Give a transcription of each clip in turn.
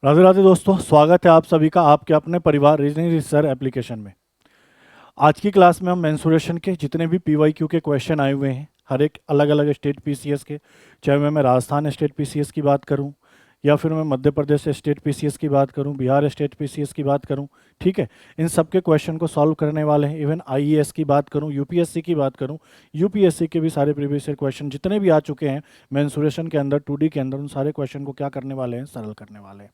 राधे राधे दोस्तों, स्वागत है आप सभी का आपके अपने परिवार रीजनिंग रिसर्च एप्लीकेशन में। आज की क्लास में हम मेंसुरेशन के जितने भी पीवाईक्यू के क्वेश्चन आए हुए हैं, हर एक अलग अलग स्टेट पीसीएस के, चाहे मैं राजस्थान स्टेट पीसीएस की बात करूं या फिर मैं मध्य प्रदेश स्टेट पीसीएस की बात करूं, बिहार स्टेट पीसीएस की बात करूं, ठीक है। इन सब के क्वेश्चन को सॉल्व करने वाले हैं। इवन आईएएस की बात करूं, यूपीएससी की बात करूं, यूपीएससी के भी सारे प्रीवियस ईयर क्वेश्चन जितने भी आ चुके हैं मेंसुरेशन के अंदर, 2D के अंदर, उन सारे क्वेश्चन को क्या करने वाले हैं, सरल करने वाले हैं।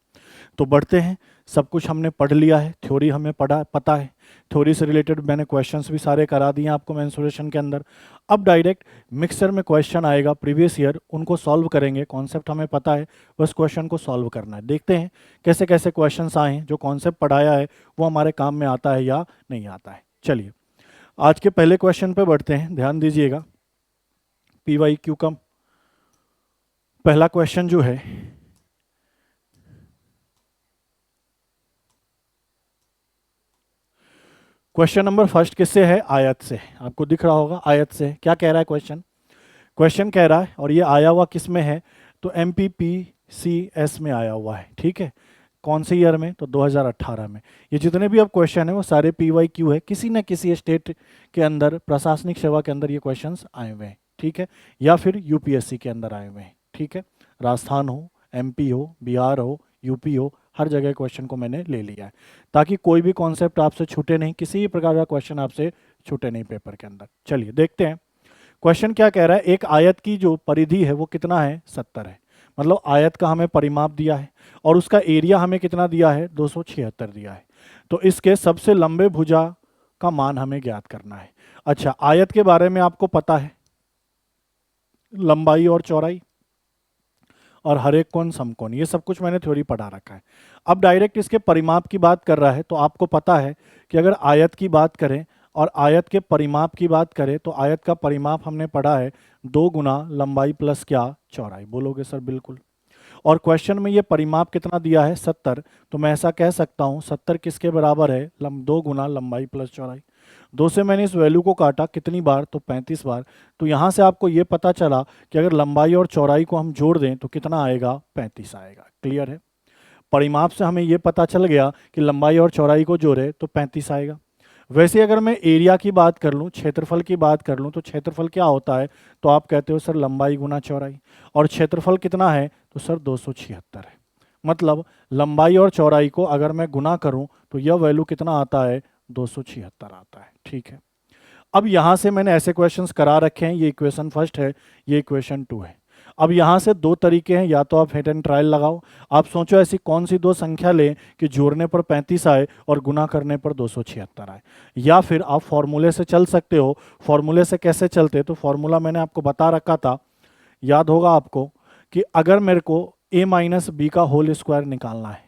तो बढ़ते हैं। सब कुछ हमने पढ़ लिया है, थ्योरी हमें पढ़ा पता है, थ्योरी से रिलेटेड मैंने क्वेश्चंस भी सारे करा दिए आपको मेंसुरेशन के अंदर। अब डायरेक्ट मिक्सर में क्वेश्चन आएगा प्रीवियस ईयर, उनको सॉल्व करेंगे। कॉन्सेप्ट हमें पता है, बस क्वेश्चन को सॉल्व करना है। देखते हैं कैसे कैसे क्वेश्चंस आए हैं, जो कॉन्सेप्ट पढ़ाया है वो हमारे काम में आता है या नहीं आता है। चलिए आज के पहले क्वेश्चन पे बढ़ते हैं, ध्यान दीजिएगा। पीवाईक्यू का पहला क्वेश्चन जो है, क्वेश्चन नंबर फर्स्ट किससे है? आयत से। आपको दिख रहा होगा आयत से। क्या कह रहा है क्वेश्चन? क्वेश्चन कह रहा है, और ये आया हुआ किस में है? तो MPPCS में आया हुआ है, ठीक है। कौन से ईयर में? तो 2018 में। ये जितने भी अब क्वेश्चन है वो सारे PYQ है, किसी न किसी स्टेट के अंदर, प्रशासनिक सेवा के अंदर ये क्वेश्चंस आए हुए हैं, ठीक है, या फिर यूपीएससी के अंदर आए हुए हैं, ठीक है। राजस्थान हो, MP हो, बिहार हो, यूपी हो, हर जगह क्वेश्चन को मैंने ले लिया है ताकि कोई भी कॉन्सेप्ट आपसे छूटे नहीं, किसी भी प्रकार का क्वेश्चन आपसे छूटे नहीं पेपर के अंदर। चलिए देखते हैं क्वेश्चन क्या कह रहा है। एक आयत की जो परिधि है वो कितना है? 70 है। मतलब आयत का हमें परिमाप दिया है और उसका एरिया हमें कितना दिया है? 276 दिया है। तो इसके सबसे लंबे भुजा का मान हमें ज्ञात करना है। अच्छा, आयत के बारे में आपको पता है, लंबाई और चौड़ाई और हर एक कोण समकोण, ये सब कुछ मैंने थ्योरी पढ़ा रखा है। अब डायरेक्ट इसके परिमाप की बात कर रहा है, तो आपको पता है कि अगर आयत की बात करें और आयत के परिमाप की बात करें तो आयत का परिमाप हमने पढ़ा है 2 गुना लंबाई प्लस क्या? चौड़ाई। बोलोगे सर बिल्कुल। और क्वेश्चन में ये परिमाप कितना दिया है? 70। तो मैं ऐसा कह सकता हूँ 70 किसके बराबर है? 2 गुना लंबाई प्लस चौड़ाई। 2 से मैंने इस वैल्यू को काटा कितनी बार? तो 35 बार। तो यहाँ से आपको ये पता चला कि अगर लंबाई और चौड़ाई को हम जोड़ दें तो कितना आएगा? 35 आएगा। क्लियर है? परिमाप से हमें ये पता चल गया कि लंबाई और चौड़ाई को जोड़े तो 35 आएगा। वैसे अगर मैं एरिया की बात कर लूँ, क्षेत्रफल की बात कर लूँ, तो क्षेत्रफल क्या होता है? तो आप कहते हो सर लंबाई गुना चौड़ाई, और क्षेत्रफल कितना है? तो सर 276 है। मतलब लंबाई और चौड़ाई को अगर मैं गुना करूं तो यह वैल्यू कितना आता है? 276 आता है, ठीक है। अब यहां से मैंने ऐसे क्वेश्चंस करा रखे हैं, ये इक्वेशन फर्स्ट है, ये इक्वेशन 2 है। अब यहाँ से दो तरीके हैं, या तो आप हिट एंड ट्रायल लगाओ। आप सोचो ऐसी कौन सी दो संख्या लें कि जोड़ने पर 35 आए और गुना करने पर 276 आए, या फिर आप फॉर्मूले से चल सकते हो। फॉर्मूले से कैसे चलते? तो फॉर्मूला मैंने आपको बता रखा था, याद होगा आपको, कि अगर मेरे को a माइनस बी का होल स्क्वायर निकालना है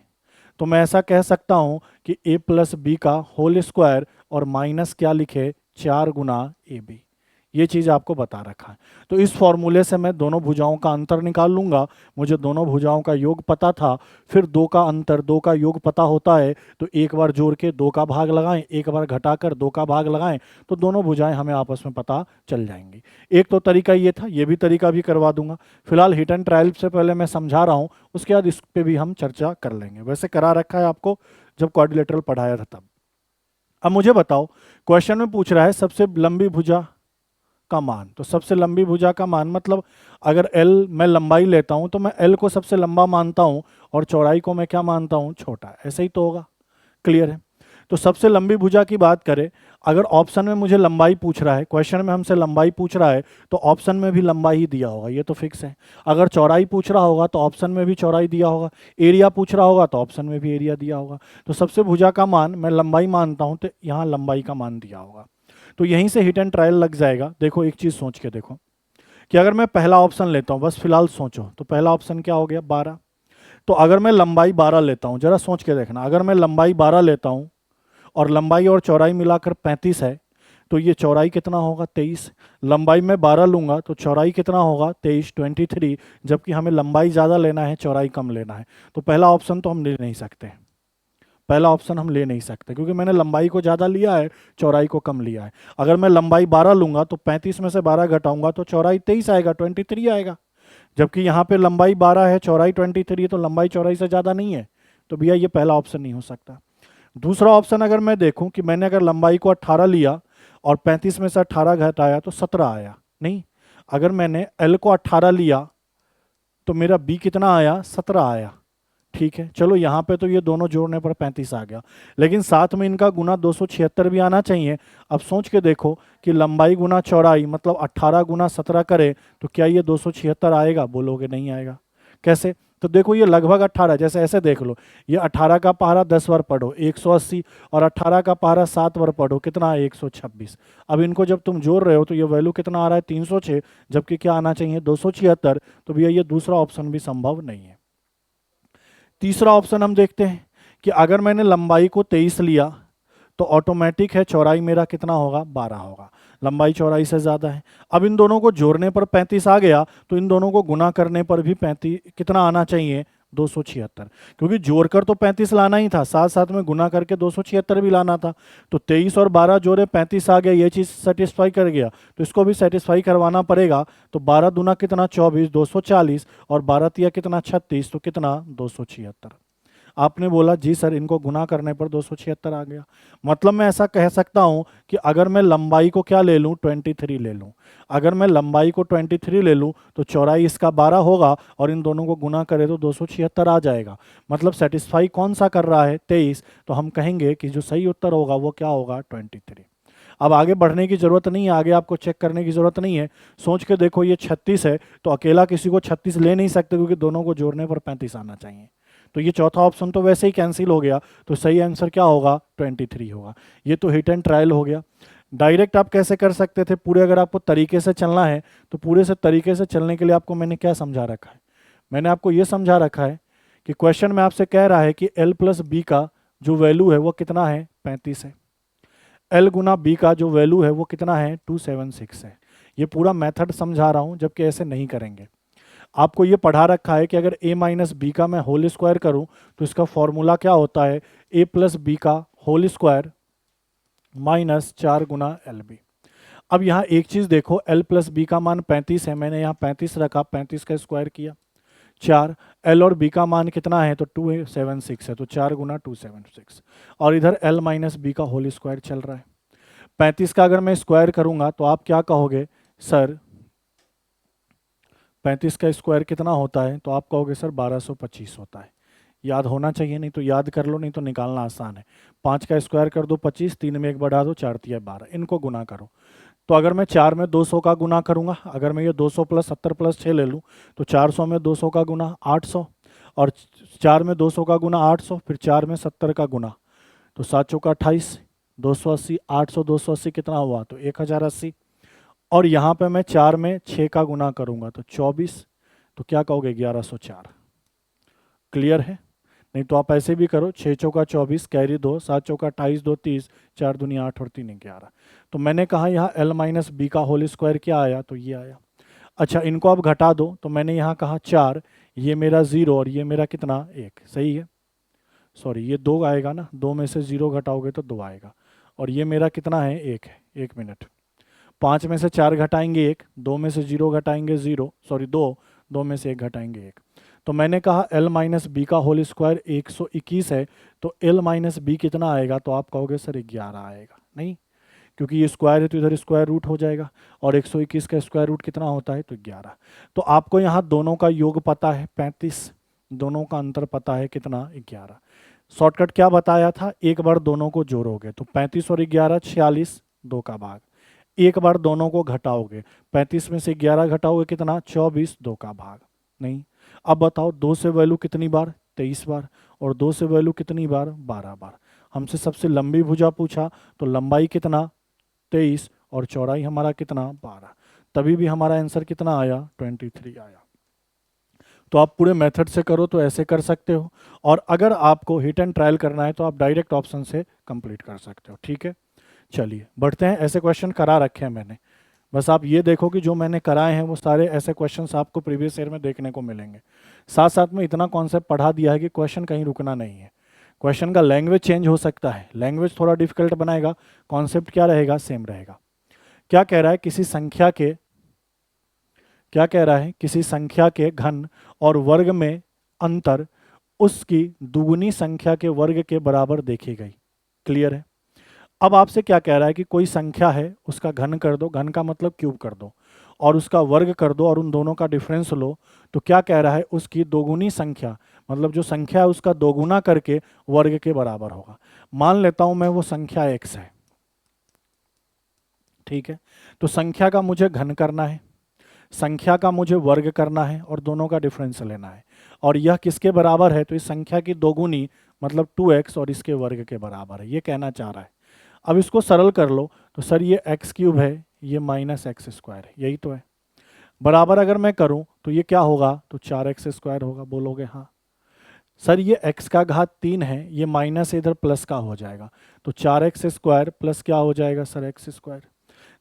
तो मैं ऐसा कह सकता हूं कि a प्लस बी का होल स्क्वायर और माइनस क्या लिखे? 4 गुना AB। ये चीज़ आपको बता रखा है। तो इस फॉर्मूले से मैं दोनों भुजाओं का अंतर निकाल लूंगा। मुझे दोनों भुजाओं का योग पता था, फिर दो का अंतर, दो का योग पता होता है, तो एक बार जोड़ के 2 का भाग लगाएं, एक बार घटाकर 2 का भाग लगाएं, तो दोनों भुजाएं हमें आपस में पता चल जाएंगी। एक तो तरीका ये था, ये भी तरीका भी करवा दूंगा। फिलहाल हिट एंड ट्रायल से पहले मैं समझा रहा हूँ, उसके बाद इस पर भी हम चर्चा कर लेंगे। वैसे करा रखा है आपको जब क्वाड्रिलेटरल पढ़ाया था तब। अब मुझे बताओ, क्वेश्चन में पूछ रहा है सबसे लंबी भुजा का मान। तो सबसे लंबी भुजा का मान मतलब अगर L मैं लंबाई लेता हूं तो मैं L को सबसे लंबा मानता हूं और चौड़ाई को मैं क्या मानता हूं? छोटा। ऐसे ही तो होगा। क्लियर है? तो सबसे लंबी भुजा की बात करें, अगर ऑप्शन में मुझे लंबाई पूछ रहा है, क्वेश्चन में हमसे लंबाई पूछ रहा है, तो ऑप्शन में भी लंबाई ही दिया होगा, ये तो फिक्स है। अगर चौड़ाई पूछ रहा होगा तो ऑप्शन में भी चौड़ाई दिया होगा। एरिया पूछ रहा होगा तो ऑप्शन में भी एरिया दिया होगा। तो सबसे भुजा का मान मैं लंबाई मानता हूं तो यहाँ लंबाई का मान दिया होगा। तो यहीं से हिट एंड ट्रायल लग जाएगा। देखो एक चीज सोच के देखो कि अगर मैं पहला ऑप्शन लेता हूं, बस फिलहाल सोचो, तो पहला ऑप्शन क्या हो गया? 12। तो अगर मैं लंबाई 12 लेता हूं, जरा सोच के देखना, अगर मैं लंबाई 12 लेता हूं और लंबाई और चौड़ाई मिलाकर 35 है, तो ये चौड़ाई कितना होगा? 23। लंबाई में 12 लूंगा तो चौड़ाई कितना होगा? 23, 23, जबकि हमें लंबाई ज़्यादा लेना है, चौड़ाई कम लेना है। तो पहला ऑप्शन तो हम ले नहीं सकते, पहला ऑप्शन हम ले नहीं सकते, क्योंकि मैंने लंबाई को ज़्यादा लिया है, चौड़ाई को कम लिया है। अगर मैं लंबाई 12 लूंगा तो 35 में से 12 घटाऊंगा तो चौड़ाई 23 आएगा, 23 आएगा। जबकि यहाँ पे लंबाई 12 है, चौड़ाई 23, तो लंबाई चौड़ाई से ज़्यादा नहीं है, तो भैया ये पहला ऑप्शन नहीं हो सकता। दूसरा ऑप्शन अगर मैं देखूं कि मैंने अगर लंबाई को 18 लिया और 35 में से 18 घटाया तो 17 आया, नहीं, अगर मैंने एल को 18 लिया तो मेरा बी कितना आया, 17 आया। ठीक है, चलो यहाँ पे तो ये दोनों जोड़ने पर 35 आ गया, लेकिन साथ में इनका गुना 276 भी आना चाहिए। अब सोच के देखो कि लंबाई गुना चौड़ाई मतलब 18 गुना 17 करे तो क्या ये 276 आएगा? बोलोगे नहीं आएगा। कैसे? तो देखो ये लगभग 18, जैसे ऐसे देख लो, ये 18 का पहाड़ा 10 बार पढ़ो 180, और 18 का पहाड़ा 7 बार पढ़ो कितना, 126। अब इनको जब तुम जोड़ रहे हो तो ये वैल्यू कितना आ रहा है, 306, जबकि क्या आना चाहिए, 276। तो भैया ये दूसरा ऑप्शन भी संभव नहीं है। तीसरा ऑप्शन हम देखते हैं कि अगर मैंने लंबाई को 23 लिया तो ऑटोमेटिक है चौड़ाई मेरा कितना होगा, 12 होगा। लंबाई चौड़ाई से ज़्यादा है। अब इन दोनों को जोड़ने पर 35 आ गया, तो इन दोनों को गुना करने पर भी 35 कितना आना चाहिए, 276, क्योंकि जोड़कर तो 35 लाना ही था, साथ साथ में गुना करके 276 भी लाना था। तो 23 और 12 जोड़े 35 आ गया, ये चीज़ सेटिस्फाई कर गया, तो इसको भी सेटिस्फाई करवाना पड़ेगा। तो 12 दूना कितना, 24, 240, और 12 तिया कितना, 36, तो कितना, 276। आपने बोला जी सर इनको गुना करने पर 276 आ गया। मतलब मैं ऐसा कह सकता हूं कि अगर मैं लंबाई को क्या ले लूं, 23 ले लूं, अगर मैं लंबाई को 23 ले लूं तो चौड़ाई इसका 12 होगा, और इन दोनों को गुना करें तो 276 आ जाएगा। मतलब सेटिस्फाई कौन सा कर रहा है, 23। तो हम कहेंगे कि जो सही उत्तर होगा वो क्या होगा, 23। अब आगे बढ़ने की जरूरत नहीं है, आगे आपको चेक करने की जरूरत नहीं है। सोच के देखो ये 36 है, तो अकेला किसी को 36 ले नहीं सकते, क्योंकि दोनों को जोड़ने पर 35 आना चाहिए। तो ये चौथा ऑप्शन तो वैसे ही कैंसिल हो गया, तो सही आंसर क्या होगा, 23 होगा। ये तो हिट एंड ट्रायल हो गया। डायरेक्ट आप कैसे कर सकते थे, पूरे अगर आपको तरीके से चलना है तो पूरे से तरीके से चलने के लिए आपको मैंने क्या समझा रखा है, मैंने आपको ये समझा रखा है कि क्वेश्चन में आपसे कह रहा है कि एल प्लस बी का जो वैल्यू है वो कितना है, 35 है। एल गुना बी का जो वैल्यू है वो कितना है, 276 है। ये पूरा मेथड समझा रहा हूँ, जबकि ऐसे नहीं करेंगे। आपको ये पढ़ा रखा है कि अगर a माइनस बी का मैं होल स्क्वायर करूं तो इसका फॉर्मूला क्या होता है, a प्लस बी का होल स्क्वायर माइनस 4 गुना एल बी। अब यहाँ एक चीज़ देखो, l प्लस बी का मान 35 है, मैंने यहाँ 35 रखा, 35 का स्क्वायर किया 4, l और b का मान कितना है, तो 276 है, तो 4 गुना 276, और इधर l माइनस बी का होल स्क्वायर चल रहा है। 35 का अगर मैं स्क्वायर करूंगा तो आप क्या कहोगे, सर 35 का स्क्वायर कितना होता है, तो आप कहोगे सर 1225 होता है। याद होना चाहिए, नहीं तो याद कर लो, नहीं तो निकालना आसान है। 5 का स्क्वायर कर दो 25, 3 में 1 बढ़ा दो, 4 तिया 12, इनको गुना करो। तो अगर मैं 4 में 200 का गुना करूंगा, अगर मैं ये 200 प्लस 70 प्लस 6 ले लूँ तो 400 में 200 का गुना 800, और 4 में 200 का गुना 800, फिर 4 में 70 का गुना, तो 7 चौका 28, 280, 800 280 कितना हुआ, तो 1080। और यहाँ पे मैं 4 में 6 का गुना करूंगा तो 24, तो क्या कहोगे, 1104। क्लियर है? नहीं तो आप ऐसे भी करो, 6 चौका 24 कैरी 2, 7 चौका 28, 2 30, 4 दूनी 8 और 3 11। तो मैंने कहा यहाँ l माइनस बी का होल स्क्वायर क्या आया, तो ये आया। अच्छा इनको आप घटा दो, तो मैंने यहाँ कहा 4, ये मेरा 0 और ये मेरा कितना, 1, सही है। सॉरी ये 2 आएगा ना, 2 में से 0 घटाओगे तो 2 आएगा, और ये मेरा कितना है, 1 है। 1 मिनट, 5 में से 4 घटाएंगे 1, 2 में से 0 घटाएंगे 0, सॉरी 2, 2 में से 1 घटाएंगे 1। तो मैंने कहा l माइनस बी का होल स्क्वायर 121 है, तो l माइनस बी कितना आएगा, तो आप कहोगे सर 11 आएगा। नहीं, क्योंकि ये स्क्वायर है तो इधर स्क्वायर रूट हो जाएगा, और 121 का स्क्वायर रूट कितना होता है, तो 11। तो आपको यहाँ दोनों का योग पता है 35, दोनों का अंतर पता है कितना, 11। शॉर्टकट क्या बताया था, एक बार दोनों को जोड़ोगे तो 35 और 11 46, 2 का भाग, एक बार दोनों को घटाओगे, 35 में से 11 घटाओगे कितना, 24, 2 का भाग। नहीं, अब बताओ 2 से वैल्यू कितनी बार, 23 बार, और 2 से वैल्यू कितनी बार, 12 बार। हमसे सबसे लंबी भुजा पूछा, तो लंबाई कितना, 23, और चौड़ाई हमारा कितना, 12, तभी भी हमारा आंसर कितना आया, 23 आया। तो आप पूरे मेथड से करो तो ऐसे कर सकते हो, और अगर आपको हिट एंड ट्रायल करना है तो आप डायरेक्ट ऑप्शन से कंप्लीट कर सकते हो। ठीक है, चलिए बढ़ते हैं। ऐसे क्वेश्चन करा रखे हैं मैंने, बस आप ये देखो कि जो मैंने कराए हैं वो सारे ऐसे क्वेश्चंस आपको प्रीवियस ईयर में देखने को मिलेंगे। साथ साथ में इतना कॉन्सेप्ट पढ़ा दिया है कि क्वेश्चन कहीं रुकना नहीं है। क्वेश्चन का लैंग्वेज चेंज हो सकता है, लैंग्वेज थोड़ा डिफिकल्ट बनाएगा, कॉन्सेप्ट क्या रहेगा, सेम रहेगा। क्या कह रहा है, किसी संख्या के, क्या कह रहा है, किसी संख्या के घन और वर्ग में अंतर उसकी दुगुनी संख्या के वर्ग के बराबर देखी गई। क्लियर है। अब आपसे क्या कह रहा है कि कोई संख्या है, उसका घन कर दो, घन का मतलब क्यूब कर दो, और उसका वर्ग कर दो और उन दोनों का डिफरेंस लो। तो क्या कह रहा है, उसकी दोगुनी संख्या, मतलब जो संख्या है उसका दोगुना करके वर्ग के बराबर होगा। मान लेता हूं मैं वो संख्या x है, ठीक है। तो संख्या का मुझे घन करना है, संख्या का मुझे वर्ग करना है और दोनों का डिफरेंस लेना है। और यह किसके बराबर है, तो इस संख्या की दोगुनी मतलब 2x और इसके वर्ग के बराबर है, ये कहना चाह रहा है। अब इसको सरल कर लो, तो सर ये x क्यूब है, ये माइनस एक्स स्क्वायर है, यही तो है। बराबर अगर मैं करूं तो ये क्या होगा, तो 4x स्क्वायर होगा। बोलोगे हाँ सर ये x का घात 3 है, ये माइनस इधर प्लस का हो जाएगा, तो 4x स्क्वायर प्लस क्या हो जाएगा सर, एक्स स्क्वायर।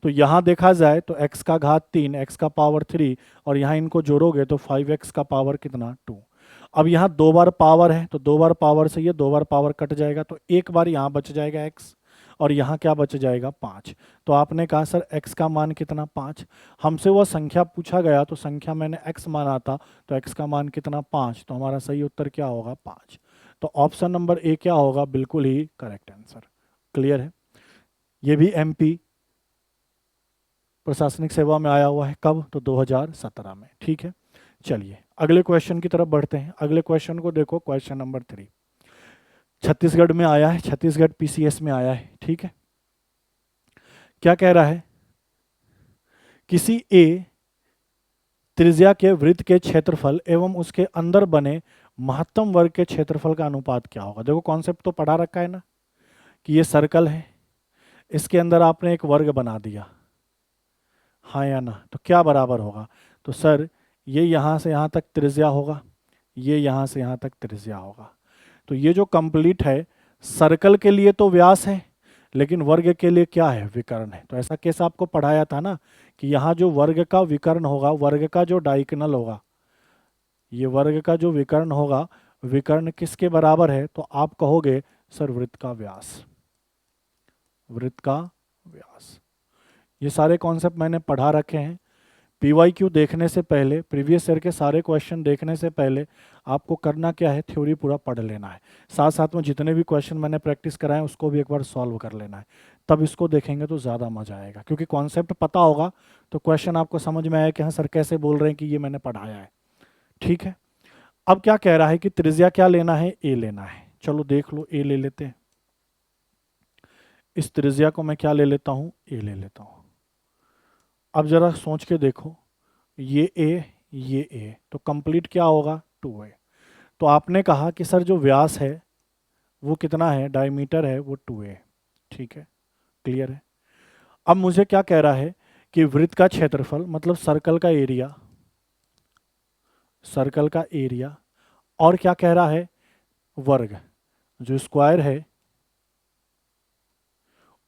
तो यहाँ देखा जाए तो x का घात 3, x का पावर 3, और यहाँ इनको जोड़ोगे तो 5x का पावर कितना, 2। अब यहाँ दो बार पावर है, तो दो बार पावर से ये दो बार पावर कट जाएगा, तो एक बार यहाँ बच जाएगा x, और यहाँ क्या बच जाएगा, 5। तो आपने कहा सर x का मान कितना, 5। हमसे वह संख्या पूछा गया, तो संख्या मैंने x माना था, तो x का मान कितना, 5। तो हमारा सही उत्तर क्या होगा, 5। तो ऑप्शन नंबर ए क्या होगा, बिल्कुल ही करेक्ट आंसर। क्लियर है। ये भी एमपी प्रशासनिक सेवा में आया हुआ है, कब, तो 2017 में। ठीक है, चलिए अगले क्वेश्चन की तरफ बढ़ते हैं। अगले क्वेश्चन को देखो, क्वेश्चन नंबर 3 छत्तीसगढ़ में आया है, छत्तीसगढ़ पीसीएस में आया है। ठीक है, क्या कह रहा है, किसी ए त्रिज्या के वृत्त के क्षेत्रफल एवं उसके अंदर बने महत्तम वर्ग के क्षेत्रफल का अनुपात क्या होगा। देखो कॉन्सेप्ट तो पढ़ा रखा है ना, कि ये सर्कल है, इसके अंदर आपने एक वर्ग बना दिया, हाँ या ना, तो क्या बराबर होगा, तो सर ये यहाँ से यहाँ तक त्रिज्या होगा, ये यहाँ से यहाँ तक त्रिज्या होगा। तो ये जो कंप्लीट है, सर्कल के लिए तो व्यास है, लेकिन वर्ग के लिए क्या है, विकर्ण है। तो ऐसा केस आपको पढ़ाया था ना, कि यहाँ जो वर्ग का विकर्ण होगा, वर्ग का जो डाइकनल होगा, ये वर्ग का जो विकर्ण होगा, विकर्ण किसके बराबर है, तो आप कहोगे सर वृत्त का व्यास, वृत्त का व्यास। ये सारे कॉन्सेप्ट मैंने पढ़ा रखे हैं। पीवाईक्यू देखने से पहले, प्रीवियस ईयर के सारे क्वेश्चन देखने से पहले आपको करना क्या है, थ्योरी पूरा पढ़ लेना है। साथ साथ में जितने भी क्वेश्चन मैंने प्रैक्टिस कराए उसको भी एक बार सॉल्व कर लेना है, तब इसको देखेंगे तो ज़्यादा मजा आएगा। क्योंकि कॉन्सेप्ट पता होगा तो क्वेश्चन आपको समझ में आया कि हाँ सर कैसे बोल रहे हैं कि ये मैंने पढ़ाया है। ठीक है, अब क्या कह रहा है कि त्रिज्या क्या लेना है, ए लेना है। चलो देख लो, ए ले लेते हैं। इस त्रिज्या को मैं क्या ले लेता हूँ, ए ले लेता हूँ। अब जरा सोच के देखो, ये ए, ये ए, तो कंप्लीट क्या होगा, 2a। तो आपने कहा कि सर जो व्यास है वो कितना है, डायमीटर है वो 2a। ठीक है, क्लियर है। अब मुझे क्या कह रहा है कि वृत्त का क्षेत्रफल मतलब सर्कल का एरिया, सर्कल का एरिया, और क्या कह रहा है, वर्ग, जो स्क्वायर है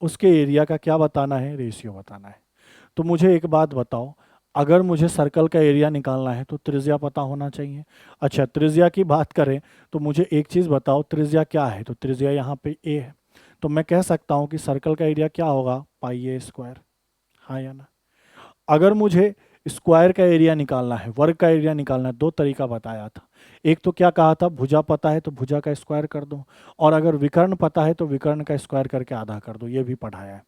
उसके एरिया का क्या बताना है, रेशियो बताना है। तो मुझे एक बात बताओ, अगर मुझे सर्कल का एरिया निकालना है तो त्रिज्या पता होना चाहिए। अच्छा, त्रिज्या की बात करें तो मुझे एक चीज़ बताओ, त्रिज्या क्या है, तो त्रिज्या यहाँ पे ए है। तो मैं कह सकता हूँ कि सर्कल का एरिया क्या होगा, पाई ए स्क्वायर, हाँ या ना। अगर मुझे स्क्वायर का एरिया निकालना है, वर्ग का एरिया निकालना है, दो तरीका बताया था। एक तो क्या कहा था, भुजा पता है तो भुजा का स्क्वायर कर दो, और अगर विकर्ण पता है तो विकर्ण का स्क्वायर करके आधा कर दो, ये भी पढ़ाया है।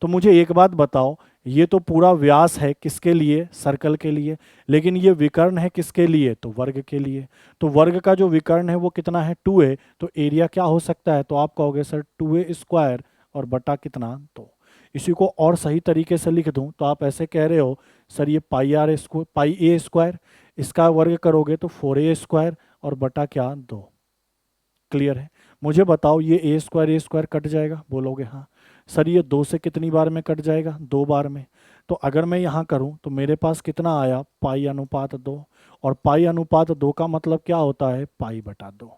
तो मुझे एक बात बताओ, ये तो पूरा व्यास है किसके लिए, सर्कल के लिए, लेकिन ये विकर्ण है किसके लिए, तो वर्ग के लिए। तो वर्ग का जो विकर्ण है वो कितना है, 2a। तो एरिया क्या हो सकता है, तो आप कहोगे सर 2a स्क्वायर और बटा कितना, तो इसी को और सही तरीके से लिख दूं तो आप ऐसे कह रहे हो सर ये pi r square, pi a square, इसका वर्ग करोगे तो 4a स्क्वायर और बटा क्या, 2। क्लियर है। मुझे बताओ ये ए स्क्वायर कट जाएगा, बोलोगे हाँ। सर ये 2 से कितनी बार में कट जाएगा, 2 बार में। तो अगर मैं यहाँ करूँ तो मेरे पास कितना आया, पाई अनुपात 2, और पाई अनुपात 2 का मतलब क्या होता है, पाई बटा 2।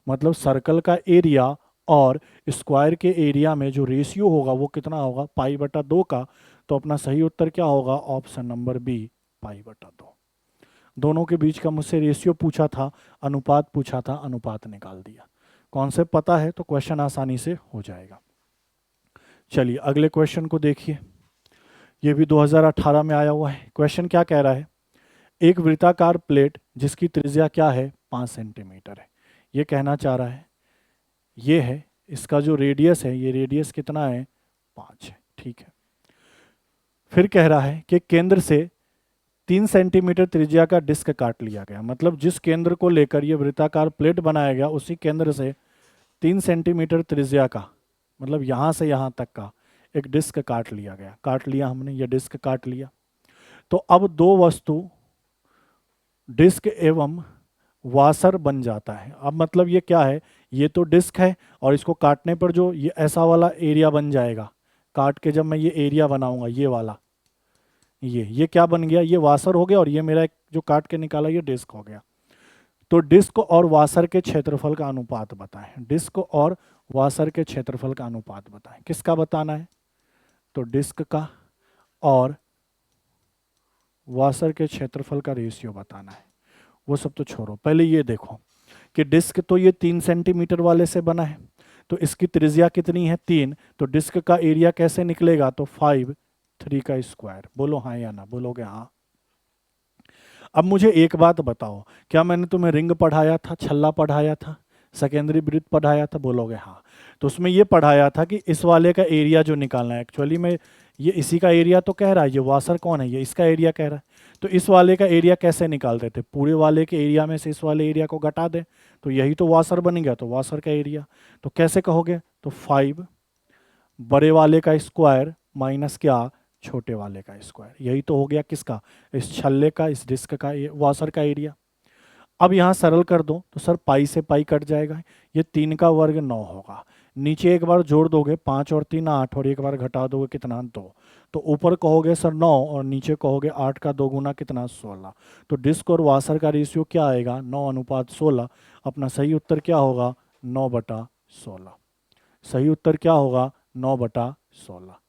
मतलब सर्कल का एरिया और स्क्वायर के एरिया में जो रेशियो होगा वो कितना होगा, पाई बटा 2 का। तो अपना सही उत्तर क्या होगा, ऑप्शन नंबर बी, पाई बटा 2। दोनों के बीच का मुझसे रेशियो पूछा था, अनुपात पूछा था, अनुपात निकाल दिया। कॉन्सेप्ट पता है तो क्वेश्चन आसानी से हो जाएगा। चलिए अगले क्वेश्चन को देखिए, ये भी 2018 में आया हुआ है। क्वेश्चन क्या कह रहा है, एक वृत्ताकार प्लेट जिसकी त्रिज्या क्या है, 5 सेंटीमीटर है। ये कहना चाह रहा है ये है, इसका जो रेडियस है, ये रेडियस कितना है, 5 है, ठीक है। फिर कह रहा है कि केंद्र से 3 सेंटीमीटर त्रिज्या का डिस्क काट लिया गया, मतलब जिस केंद्र को लेकर ये वृत्ताकार प्लेट बनाया गया उसी केंद्र से 3 सेंटीमीटर त्रिज्या का, मतलब यहाँ से यहाँ तक का एक डिस्क काट लिया गया। काट लिया हमने, ये डिस्क काट लिया। तो अब दो वस्तु डिस्क एवं वासर बन जाता है। अब मतलब ये क्या है, ये तो डिस्क है और इसको काटने पर जो ये ऐसा वाला एरिया बन जाएगा, काट के जब मैं ये एरिया बनाऊंगा ये वाला, ये क्या बन गया, ये वासर हो गया और ये मेरा एक जो काट के निकाला ये डिस्क हो गया। तो डिस्क और वासर के क्षेत्रफल का अनुपात बताएं। डिस्क और वासर के क्षेत्रफल का अनुपात बताएं। किसका बताना है, तो डिस्क का और वासर के क्षेत्रफल का रेशियो बताना है। वो सब तो छोड़ो, पहले ये देखो कि डिस्क तो ये 3 सेंटीमीटर वाले से बना है, तो इसकी त्रिज्या कितनी है, 3। तो डिस्क का एरिया कैसे निकलेगा, तो 5 3 का स्क्वायर। बोलो हाँ या ना, बोलोगे हाँ। अब मुझे एक बात बताओ, क्या मैंने तुम्हें रिंग पढ़ाया था, छल्ला पढ़ाया था, सेकेंडरी वृत्त पढ़ाया था, बोलोगे हाँ। तो उसमें ये पढ़ाया था कि इस वाले का एरिया जो निकालना है, एक्चुअली में ये इसी का एरिया तो कह रहा है, ये वासर कौन है, ये इसका एरिया कह रहा है। तो इस वाले का एरिया कैसे निकालते थे, पूरे वाले के एरिया में से इस वाले एरिया को घटा दें, तो यही तो वासर बन गया, तो वासर का एरिया। तो कैसे कहोगे, तो 5 बड़े वाले का स्क्वायर माइनस क्या, छोटे वाले का स्क्वायर। यही तो हो गया किसका, इस छल्ले का, इस डिस्क का, वासर का एरिया। अब यहाँ सरल कर दो तो सर पाई से पाई कट जाएगा, ये 3 का वर्ग 9 होगा। नीचे एक बार जोड़ दोगे 5 और 3 8, और एक बार घटा दोगे कितना, 2। तो ऊपर कहोगे सर 9 और नीचे कहोगे 8 का 2 गुना कितना, 16। तो डिस्क और वासर का रेशियो क्या आएगा, 9:16। अपना सही उत्तर क्या होगा, 9/16। सही उत्तर क्या होगा, 9/16।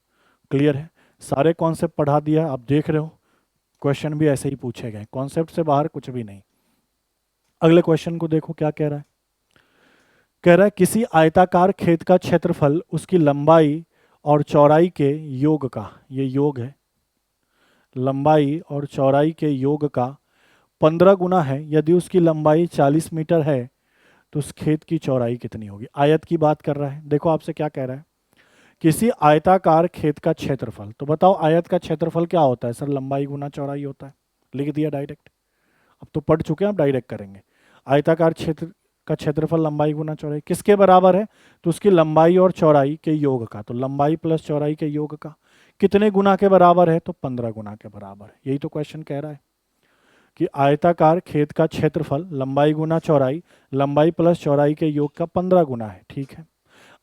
क्लियर है, सारे कॉन्सेप्ट पढ़ा दिया। आप देख रहे हो क्वेश्चन भी ऐसे ही पूछे गए, कॉन्सेप्ट से बाहर कुछ भी नहीं। अगले क्वेश्चन को देखो क्या कह रहा है। कह रहा है किसी आयताकार खेत का क्षेत्रफल उसकी लंबाई और चौड़ाई के योग का, ये योग है, लंबाई और चौड़ाई के योग का 15 गुना है। यदि उसकी लंबाई 40 मीटर है तो उस खेत की चौड़ाई कितनी होगी। आयत की बात कर रहा है। देखो आपसे क्या कह रहा है, किसी आयताकार खेत का क्षेत्रफल, तो बताओ आयत का क्षेत्रफल क्या होता है, सर लंबाई गुना चौड़ाई होता है। लिख दिया डायरेक्ट, अब तो पढ़ चुके हैं, आप डायरेक्ट करेंगे। आयताकार क्षेत्र का क्षेत्रफल लंबाई गुना चौड़ाई किसके बराबर है, तो उसकी लंबाई और चौड़ाई के योग का। तो लंबाई प्लस चौड़ाई के योग का कितने गुना के बराबर है, तो 15 गुना के बराबर है। यही तो क्वेश्चन कह रहा है कि आयताकार खेत का क्षेत्रफल लंबाई गुना चौड़ाई, लंबाई प्लस चौड़ाई के योग का 15 गुना है, ठीक है।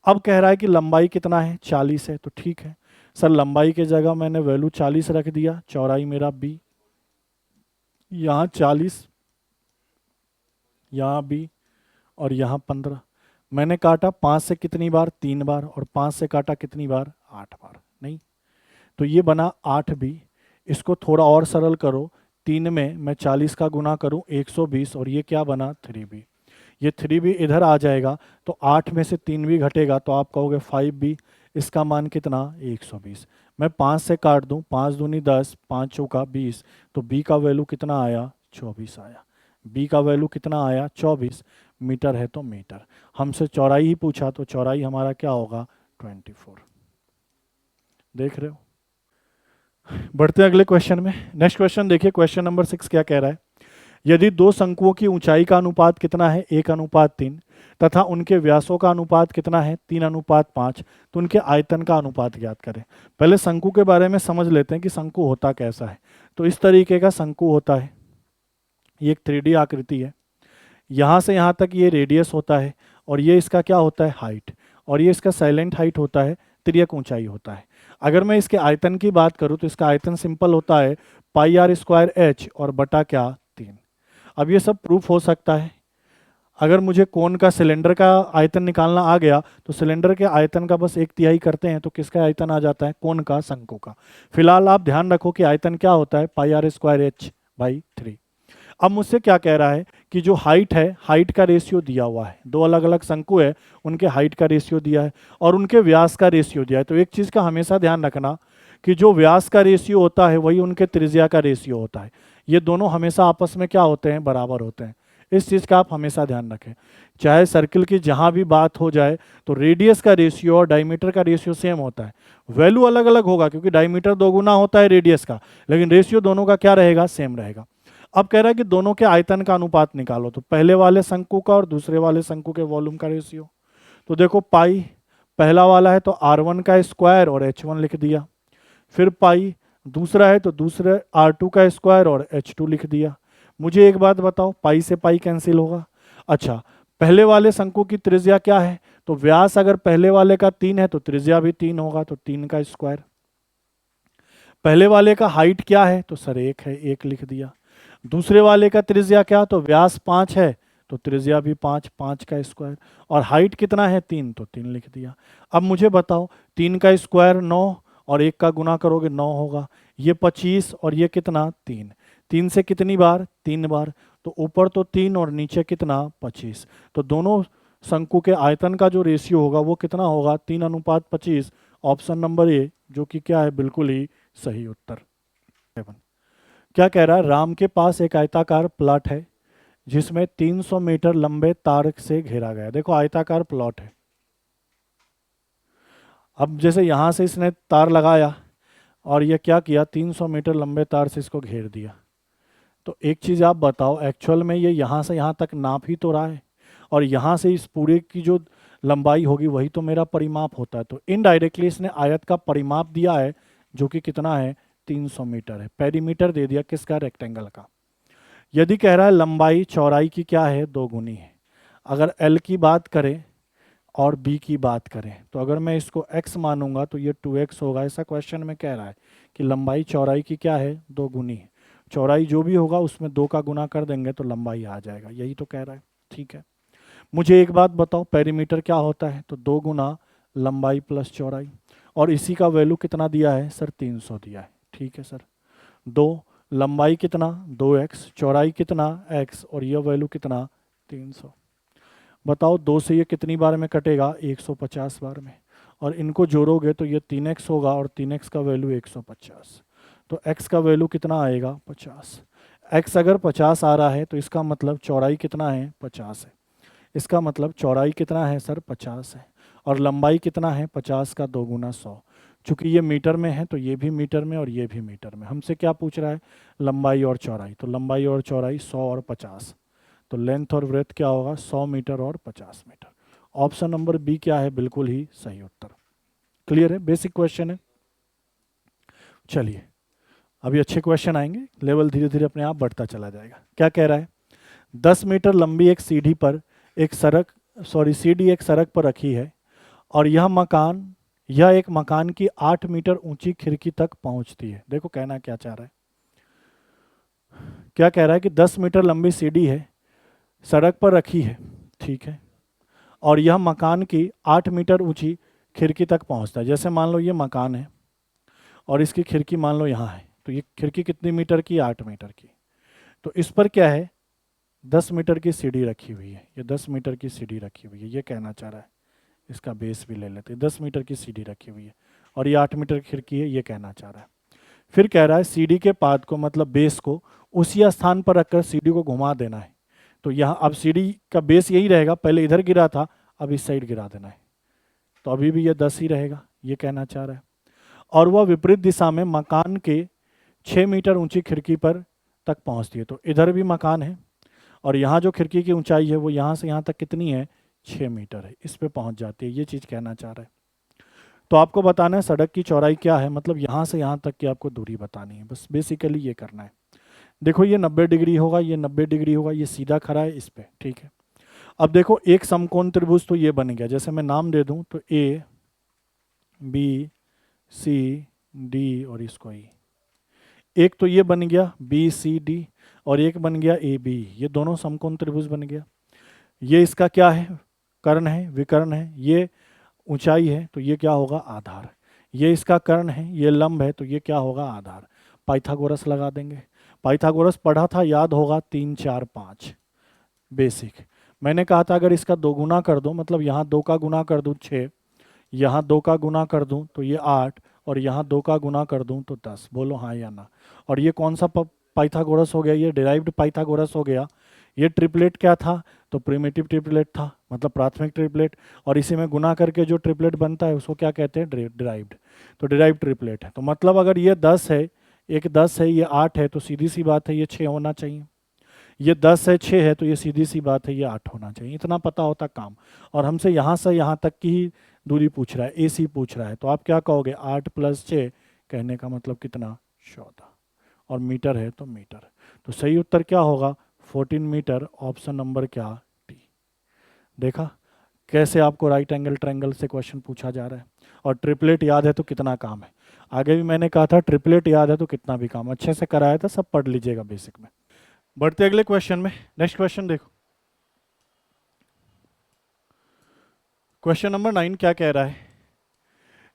अब कह रहा है कि लंबाई कितना है, 40 है, तो ठीक है सर लंबाई के जगह मैंने वैल्यू 40 रख दिया, चौड़ाई मेरा b, यहाँ 40, यहाँ b और यहाँ 15। मैंने काटा 5 से कितनी बार, 3 बार, और 5 से काटा कितनी बार, 8 बार। नहीं, तो ये बना 8b। इसको थोड़ा और सरल करो, 3 में मैं 40 का गुना करूं 120, और ये क्या बना, 3b। ये 3b इधर आ जाएगा, तो 8 में से 3 भी घटेगा, तो आप कहोगे 5b। इसका मान कितना, 120। मैं 5 से काट दूं, 5 दूनी 10, 5 चौका 20, तो b का वैल्यू कितना आया, 24 आया। b का वैल्यू कितना आया, 24। मीटर है तो मीटर, हमसे चौड़ाई ही पूछा, तो चौड़ाई हमारा क्या होगा, 24। देख रहे हो। बढ़ते हैं अगले क्वेश्चन में। नेक्स्ट क्वेश्चन देखिए, क्वेश्चन नंबर 6 क्या कह रहा है। यदि दो शंकुओं की ऊंचाई का अनुपात कितना है, 1:3, तथा उनके व्यासों का अनुपात कितना है, 3:5, तो उनके आयतन का अनुपात ज्ञात करें। पहले शंकु के बारे में समझ लेते हैं कि शंकु होता कैसा है। तो इस तरीके का शंकु होता है, ये एक 3D आकृति है, यहाँ से यहाँ तक ये रेडियस होता है, और ये इसका क्या होता है, हाइट, और ये इसका साइलेंट हाइट होता है, तिर्यक ऊंचाई होता है। अगर मैं इसके आयतन की बात करूँ तो इसका आयतन सिंपल होता है πr²h और बटा क्या, 3। अब ये सब प्रूफ हो सकता है। अगर मुझे कोन का सिलेंडर का आयतन निकालना आ गया तो सिलेंडर के आयतन का बस 1/3 करते हैं, तो किसका आयतन आ जाता है, कोन का, शंकु का। फिलहाल आप ध्यान रखो कि आयतन क्या होता है, πr²h/3। अब मुझसे क्या कह रहा है कि जो हाइट है, हाइट का रेशियो दिया हुआ है, दो अलग अलग शंकु है, उनके हाइट का रेशियो दिया है और उनके व्यास का रेशियो दिया है। तो एक चीज़ का हमेशा ध्यान रखना कि जो व्यास का रेशियो होता है वही उनके त्रिज्या का रेशियो होता है। ये दोनों हमेशा आपस में क्या होते हैं, बराबर होते हैं। इस चीज़ का आप हमेशा ध्यान रखें। चाहे सर्किल की जहाँ भी बात हो जाए तो रेडियस का रेशियो और डायमीटर का रेशियो सेम होता है। वैल्यू अलग अलग होगा क्योंकि डायमीटर 2 गुना होता है रेडियस का, लेकिन रेशियो दोनों का क्या रहेगा, सेम रहेगा। अब कह रहा है कि दोनों के आयतन का अनुपात निकालो, तो पहले वाले शंकु का और दूसरे वाले शंकु के वॉल्यूम का रेशियो। तो देखो पाई पहला वाला है तो R1 का स्क्वायर और H1 लिख दिया, फिर पाई दूसरा है तो दूसरे R2 का स्क्वायर और H2 लिख दिया। मुझे एक बात बताओ, पाई से पाई कैंसिल होगा। अच्छा, पहले वाले शंकु की त्रिज्या क्या है, तो व्यास अगर पहले वाले का 3 है तो त्रिज्या भी 3 होगा, तो 3 का स्क्वायर। पहले वाले का हाइट क्या है, तो सर 1 है, 1 लिख दिया। दूसरे वाले का त्रिज्या क्या, तो व्यास 5 है तो त्रिज्या भी 5, 5 का स्क्वायर। और हाइट कितना है, 3, तो 3 लिख दिया। अब मुझे बताओ 3 का स्क्वायर 9 और 1 का गुना करोगे 9 होगा, ये 25 और ये कितना 3, 3 से कितनी बार, 3 बार, तो ऊपर तो 3 और नीचे कितना 25। तो दोनों शंकु के आयतन का जो रेशियो होगा वो कितना होगा, 3:25। ऑप्शन नंबर ए जो कि क्या है, बिल्कुल ही सही उत्तर। क्या कह रहा है, राम के पास एक आयताकार प्लॉट है जिसमें 300 मीटर लंबे तार से घेरा गया। देखो आयताकार प्लॉट है। अब जैसे यहां से इसने तार लगाया और ये क्या किया, 300 मीटर लंबे तार से इसको घेर दिया। तो एक चीज आप बताओ, एक्चुअल में ये यहां से यहां तक नाप ही तो रहा है, और यहां से इस पूरे की जो लंबाई होगी वही तो मेरा परिमाप होता है। तो इनडायरेक्टली इसने आयत का परिमाप दिया है जो कि कितना है, 300 मीटर है। पेरीमीटर दे दिया किसका, रेक्टेंगल का। यदि कह रहा है लंबाई चौड़ाई की क्या है, 2 गुनी है। अगर L की बात करें और B की बात करें तो अगर मैं इसको x मानूंगा तो ये 2x होगा। ऐसा क्वेश्चन में कह रहा है कि लंबाई चौड़ाई की क्या है, 2 गुनी है। चौड़ाई जो भी होगा उसमें 2 का गुना कर देंगे तो लंबाई आ जाएगा, यही तो कह रहा है। ठीक है, मुझे एक बात बताओ, पेरीमीटर क्या होता है, तो 2 गुना लंबाई प्लस चौड़ाई। और इसी का वैल्यू कितना दिया है सर, 300 दिया है। ठीक है सर, 2 लंबाई कितना 2x, चौड़ाई कितना x, और यह वैल्यू कितना 300। बताओ 2 से ये कितनी बार में कटेगा, 150 बार में। और इनको जोड़ोगे तो ये 3x होगा और 3x का वैल्यू 150। तो x का वैल्यू कितना आएगा, 50। x अगर 50 आ रहा है तो इसका मतलब चौड़ाई कितना है, 50 है। इसका मतलब चौड़ाई कितना है सर, 50 है। और लंबाई कितना है, 50 का 2 गुना 100। चूंकि ये मीटर में है तो ये भी मीटर में और ये भी मीटर में। हमसे क्या पूछ रहा है, लंबाई और चौड़ाई। तो लंबाई और चौड़ाई 100 और 50, तो लेंथ और ब्रेथ क्या होगा, 100 मीटर और 50 मीटर। ऑप्शन नंबर बी क्या है, बिल्कुल ही सही उत्तर। क्लियर है, बेसिक क्वेश्चन है। चलिए अभी अच्छे क्वेश्चन आएंगे, लेवल धीरे धीरे अपने आप बढ़ता चला जाएगा। क्या कह रहा है, 10 मीटर लंबी एक सीढ़ी पर एक सड़क सीढ़ी एक सड़क पर रखी है और यह एक मकान की 8 मीटर ऊंची खिड़की तक पहुंचती है। देखो कहना क्या चाह रहा है, क्या कह रहा है कि 10 मीटर लंबी सीढ़ी है, सड़क पर रखी है, ठीक है, और यह मकान की 8 मीटर ऊंची खिड़की तक पहुंचता है। जैसे मान लो ये मकान है और इसकी खिड़की मान लो यहाँ है, तो ये खिड़की कितनी मीटर की, 8 मीटर की। तो इस पर क्या है, 10 मीटर की सीढ़ी रखी हुई है, ये 10 मीटर की सीढ़ी रखी हुई है, ये कहना चाह रहा है। इसका बेस भी ले लेते हैं, 10 मीटर की सीढ़ी रखी हुई है और ये 8 मीटर की खिड़की है, ये कहना चाह रहा है। फिर कह रहा है सीढ़ी के पाद को मतलब बेस को उसी स्थान पर रखकर सीढ़ी को घुमा देना है। तो यहाँ अब सीढ़ी का बेस यही रहेगा, पहले इधर गिरा था अब इस साइड गिरा देना है, तो अभी भी ये 10 ही रहेगा, ये कहना चाह रहा है। और वह विपरीत दिशा में मकान के 6 मीटर ऊंची खिड़की पर तक पहुंचती है। तो इधर भी मकान है और यहाँ जो खिड़की की ऊंचाई है वो यहाँ से यहाँ तक कितनी है, 6 मीटर है, इस पे पहुंच जाती है, ये चीज़ कहना चाह रहा है। तो आपको बताना है सड़क की चौड़ाई क्या है, मतलब यहाँ से यहाँ तक की आपको दूरी बतानी है, बस बेसिकली ये करना है। देखो ये 90 डिग्री होगा, ये 90 डिग्री होगा, ये सीधा खड़ा है इस पे, ठीक है। अब देखो एक समकोण त्रिभुज तो ये बन गया, जैसे मैं नाम दे दूं तो ए बी सी डी और इसको ई। एक तो ये बन गया बी सी डी और एक बन गया ए बी, ये दोनों समकोण त्रिभुज बन गया। ये इसका क्या है, कर्ण है, विकर्ण है, ये ऊंचाई है तो ये क्या होगा, आधार। ये इसका कर्ण है, ये लंब है तो ये क्या होगा, आधार। पाइथागोरस लगा देंगे। पाइथागोरस पढ़ा था, याद होगा, 3 4 5 बेसिक। मैंने कहा था अगर इसका 2 गुना कर दो, मतलब यहाँ 2 का गुना कर दूँ 6, यहाँ 2 का गुना कर दूँ तो ये 8, और यहाँ 2 का गुना कर दूँ तो 10। बोलो हाँ या ना। और ये कौन सा पाइथागोरस हो गया, ये डिराइव्ड पाइथागोरस हो गया, ये ट्रिपलेट क्या था, तो प्रिमिटिव ट्रिपलेट था, मतलब प्राथमिक ट्रिपलेट, और इसी में गुना करके जो ट्रिपलेट बनता है उसको क्या कहते हैं, डिराइव्ड। तो डिराइव्ड ट्रिपलेट है। तो मतलब अगर ये 10 है, एक 10 है, ये 8 है, तो सीधी सी बात है ये 6 होना चाहिए। ये 10 है, 6 है, तो ये सीधी सी बात है ये 8 होना चाहिए। इतना पता होता काम। और हमसे यहाँ से यहाँ तक की ही दूरी पूछ रहा है, AC पूछ रहा है, तो आप क्या कहोगे, 8 + 6, कहने का मतलब कितना, 14। और मीटर है तो मीटर। तो सही उत्तर क्या होगा, 14 मीटर, ऑप्शन नंबर क्या, डी। देखा कैसे आपको राइट एंगल ट्रायंगल से क्वेश्चन पूछा जा रहा है। और ट्रिपलेट याद है तो कितना काम है। आगे भी मैंने कहा था ट्रिपलेट याद है तो कितना भी काम, अच्छे से कराया था, सब पढ़ लीजिएगा बेसिक में। बढ़ते अगले क्वेश्चन में। नेक्स्ट क्वेश्चन देखो, क्वेश्चन नंबर 9 क्या कह रहा है,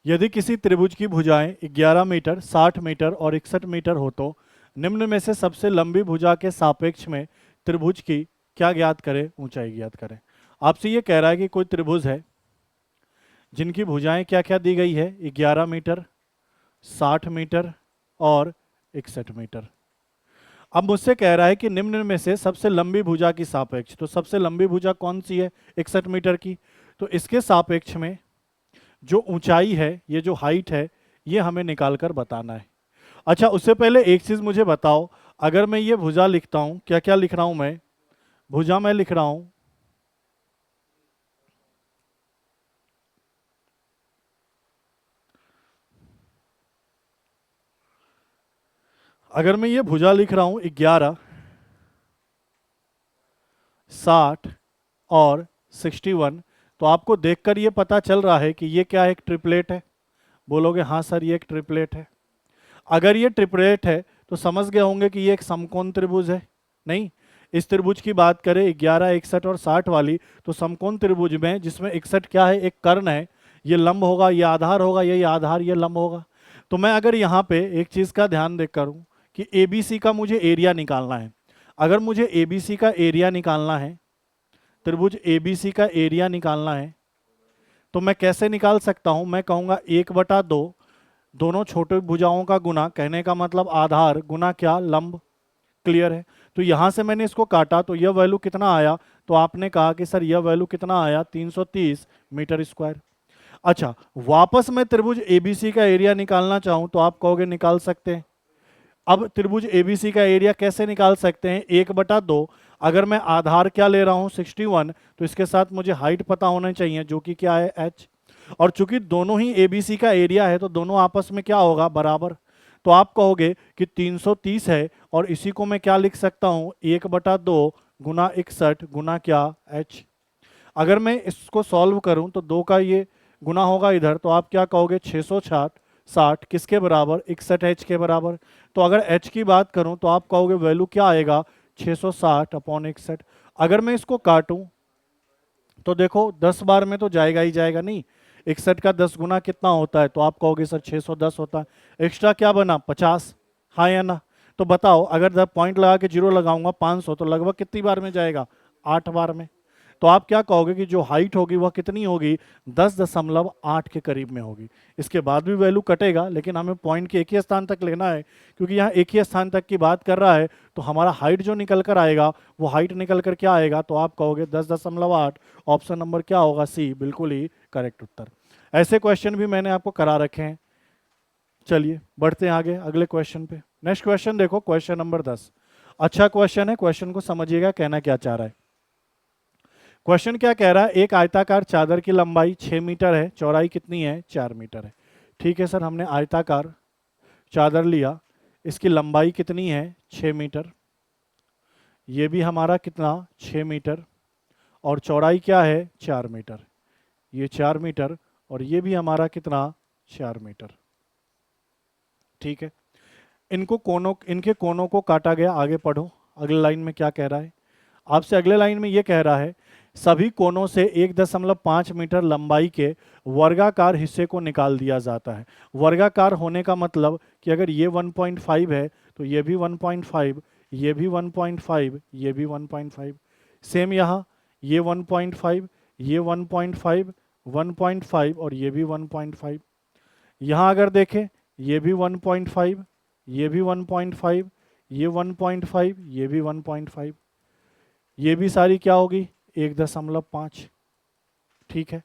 यदि किसी त्रिभुज की भुजाएं 11 मीटर, 60 मीटर और 61 मीटर हो तो निम्न में से सबसे लंबी भुजा के सापेक्ष में त्रिभुज की क्या ज्ञात करें, ऊंचाई ज्ञात करें। आपसे ये कह रहा है कि कोई त्रिभुज है जिनकी भुजाएं क्या क्या दी गई है, 11 मीटर, 60 मीटर और 61 मीटर। अब मुझसे कह रहा है कि निम्न में से सबसे लंबी भुजा की सापेक्ष, तो सबसे लंबी भुजा कौन सी है, 61 मीटर की। तो इसके सापेक्ष में जो ऊंचाई है, ये जो हाइट है, ये हमें निकाल कर बताना है। अच्छा, उससे पहले एक चीज मुझे बताओ, अगर मैं ये भुजा लिखता हूं, क्या क्या लिख रहा हूं मैं, भुजा मैं लिख रहा हूं, अगर मैं ये भुजा लिख रहा हूं 11, 60 और 61, तो आपको देखकर ये पता चल रहा है कि ये क्या है, एक ट्रिपलेट है। बोलोगे हाँ सर ये एक ट्रिपलेट है। अगर ये ट्रिपलेट है तो समझ गए होंगे कि ये एक समकोण त्रिभुज है। नहीं, इस त्रिभुज की बात करें 11, 61 और 60 वाली, तो समकोण त्रिभुज में जिसमें 61 क्या है, एक कर्ण है, ये लंब होगा, ये आधार होगा, ये आधार, ये लंब होगा। तो मैं अगर यहाँ पे एक चीज का ध्यान देख करूँ कि ABC का मुझे एरिया निकालना है। अगर मुझे ABC का एरिया निकालना है, त्रिभुज ABC का एरिया निकालना है, तो मैं कैसे निकाल सकता हूं, मैं कहूंगा 1/2 दोनों छोटे भुजाओं का गुना, कहने का मतलब आधार गुना क्या, लंब। क्लियर है। तो यहां से मैंने इसको काटा तो यह वैल्यू कितना आया, तो आपने कहा कि सर यह वैल्यू कितना आया, 330 मीटर स्क्वायर। अच्छा, वापस मैं त्रिभुज ABC का एरिया निकालना चाहूं तो आप कहोगे निकाल सकते हैं। अब त्रिभुज ABC का एरिया कैसे निकाल सकते हैं, 1/2, अगर मैं आधार क्या ले रहा हूं 61, तो इसके साथ मुझे हाइट पता होना चाहिए जो कि क्या है, h। और चूंकि दोनों ही ABC का एरिया है तो दोनों आपस में क्या होगा, बराबर। तो आप कहोगे कि 330 है, और इसी को मैं क्या लिख सकता हूं, 1/2 गुना 61 गुना क्या, h। अगर मैं इसको सॉल्व करूं तो 2 का ये गुना होगा इधर, तो आप क्या कहोगे, 660, 60 किसके बराबर, 61 h के बराबर। तो अगर h की बात करूं तो आप कहोगे वैल्यू क्या आएगा, 660/61। अगर मैं इसको काटूं तो देखो 10 बार में तो जाएगा ही जाएगा नहीं, 61 का 10 गुना कितना होता है, तो आप कहोगे सर 610 होता है। एक्स्ट्रा क्या बना, 50, हाँ या ना। तो बताओ, अगर जब पॉइंट लगा के जीरो लगाऊंगा 500, तो लगभग कितनी बार में जाएगा, 8 बार में। तो आप क्या कहोगे कि जो हाइट होगी वह कितनी होगी, 10.8 के करीब में होगी। इसके बाद भी वैल्यू कटेगा, लेकिन हमें पॉइंट के एक ही स्थान तक लेना है, क्योंकि यहाँ एक ही स्थान तक की बात कर रहा है। तो हमारा हाइट जो निकल कर आएगा, वो हाइट निकल कर क्या आएगा, तो आप कहोगे 10.8। ऑप्शन नंबर क्या होगा, सी, बिल्कुल ही करेक्ट उत्तर। ऐसे क्वेश्चन भी मैंने आपको करा रखे हैं। चलिए बढ़ते हैं आगे अगले क्वेश्चन पे। नेक्स्ट क्वेश्चन देखो, क्वेश्चन नंबर 10। अच्छा क्वेश्चन है, क्वेश्चन को समझिएगा कहना क्या चाह रहा है। क्वेश्चन क्या कह रहा है, एक आयताकार चादर की लंबाई 6 मीटर है, चौड़ाई कितनी है, 4 मीटर है। ठीक है सर, हमने आयताकार चादर लिया, इसकी लंबाई कितनी है, 6 मीटर, ये भी हमारा कितना, 6 मीटर, और चौड़ाई क्या है, 4 मीटर, ये 4 मीटर, और ये भी हमारा कितना, 4 मीटर। ठीक है, इनके कोनों को काटा गया। आगे पढ़ो, अगले लाइन में क्या कह रहा है आपसे। अगले लाइन में ये कह रहा है, सभी कोनों से 1.5 मीटर लंबाई के वर्गाकार हिस्से को निकाल दिया जाता है। वर्गाकार होने का मतलब कि अगर ये 1.5 है तो ये भी 1.5, ये भी 1.5, ये भी 1.5। सेम यहाँ, ये 1.5, ये 1.5, 1.5 और ये भी 1.5। यहाँ अगर देखें, ये भी 1.5, ये भी 1.5, ये 1.5, ये भी 1.5। ये भी सारी क्या होगी 1.5। ठीक है,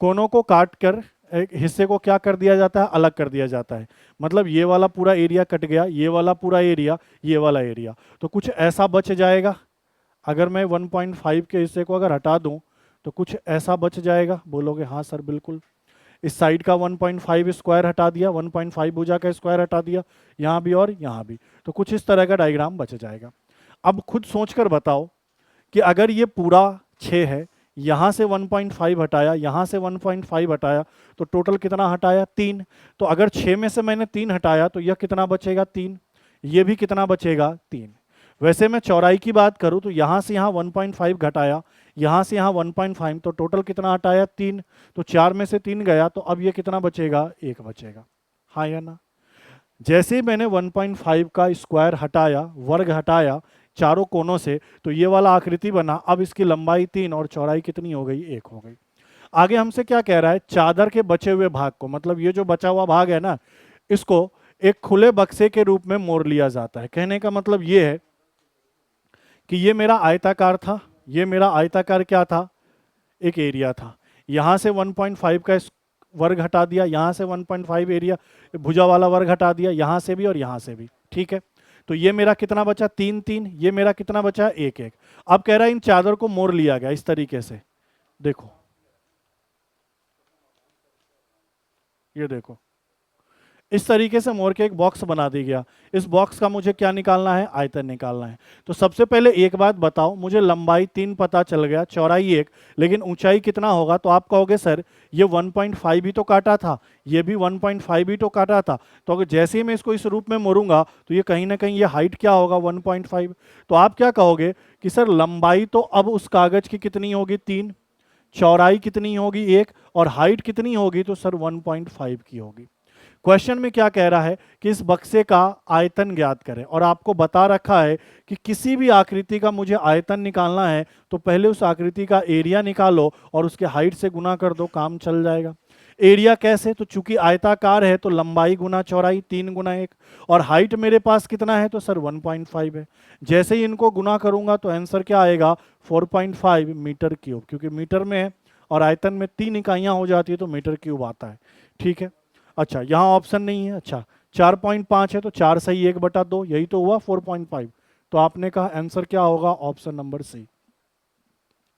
कोनों को काट कर एक हिस्से को क्या कर दिया जाता है, अलग कर दिया जाता है। मतलब ये वाला पूरा एरिया कट गया, ये वाला पूरा एरिया, ये वाला एरिया, तो कुछ ऐसा बच जाएगा। अगर मैं 1.5 के हिस्से को अगर हटा दूं तो कुछ ऐसा बच जाएगा। बोलोगे हाँ सर बिल्कुल। इस साइड का 1.5 स्क्वायर हटा दिया, 1.5 भुजा का स्क्वायर हटा दिया, यहाँ भी और यहाँ भी, तो कुछ इस तरह का डायग्राम बच जाएगा। अब खुद सोचकर बताओ कि अगर ये पूरा 6 है, यहाँ से 1.5 हटाया, यहाँ से 1.5 हटाया, तो टोटल कितना हटाया 3। तो अगर 6 में से मैंने 3 हटाया तो यह कितना बचेगा 3, ये भी कितना बचेगा 3। वैसे मैं चौड़ाई की बात करूँ तो यहाँ से यहाँ 1.5 घटाया, यहाँ से यहाँ 1.5, तो टोटल कितना हटाया 3। तो 4 में से 3 गया, तो अब ये कितना बचेगा 1 बचेगा। हाँ या ना? जैसे ही मैंने 1.5 का स्क्वायर हटाया, वर्ग हटाया चारों कोनों से, तो ये वाला आकृति बना। अब इसकी लंबाई 3 और चौड़ाई कितनी हो गई 1 हो गई। आगे हमसे क्या कह रहा है, चादर के बचे हुए भाग को, मतलब ये जो बचा हुआ भाग है ना, इसको एक खुले बक्से के रूप में मोड़ लिया जाता है। कहने का मतलब ये है कि ये मेरा आयताकार था, ये मेरा आयताकार क्या था, एक एरिया था। यहाँ से 1.5 का वर्ग हटा दिया, यहाँ से 1.5 एरिया भुजा वाला वर्ग हटा दिया, यहाँ से भी और यहाँ से भी। ठीक है, तो ये मेरा कितना बचा 3 3, ये मेरा कितना बचा 1 1। अब कह रहा है इन चादर को मोड़ लिया गया इस तरीके से। देखो ये देखो, इस तरीके से मोड़ के एक बॉक्स बना दी गया। इस बॉक्स का मुझे क्या निकालना है, आयतन निकालना है। तो सबसे पहले एक बात बताओ, मुझे लंबाई 3 पता चल गया, चौड़ाई 1, लेकिन ऊंचाई कितना होगा। तो आप कहोगे सर ये 1.5 भी तो काटा था, ये भी 1.5 भी तो काटा था, तो अगर जैसे ही मैं इसको इस रूप में मोड़ूंगा तो ये कहीं ना कहीं ये हाइट क्या होगा 1.5। तो आप क्या कहोगे कि सर लंबाई तो अब उस कागज की कितनी होगी 3, चौड़ाई कितनी होगी 1, और हाइट कितनी होगी, तो सर 1.5 की होगी। क्वेश्चन में क्या कह रहा है कि इस बक्से का आयतन ज्ञात करें, और आपको बता रखा है कि किसी भी आकृति का मुझे आयतन निकालना है तो पहले उस आकृति का एरिया निकालो और उसके हाइट से गुना कर दो, काम चल जाएगा। एरिया कैसे, तो चूंकि आयताकार है तो लंबाई गुना चौड़ाई 3 गुना 1, और हाइट मेरे पास कितना है, तो सर 1.5 है। जैसे ही इनको गुना करूंगा तो आंसर क्या आएगा 4.5 मीटर क्यूब, क्योंकि मीटर में है और आयतन में 3 इकाइयां हो जाती है तो मीटर क्यूब आता है। ठीक है, अच्छा यहाँ ऑप्शन नहीं है। अच्छा 4.5 है तो 4 सही 1/2, यही तो हुआ 4.5। तो आपने कहा आंसर क्या होगा, ऑप्शन नंबर सी।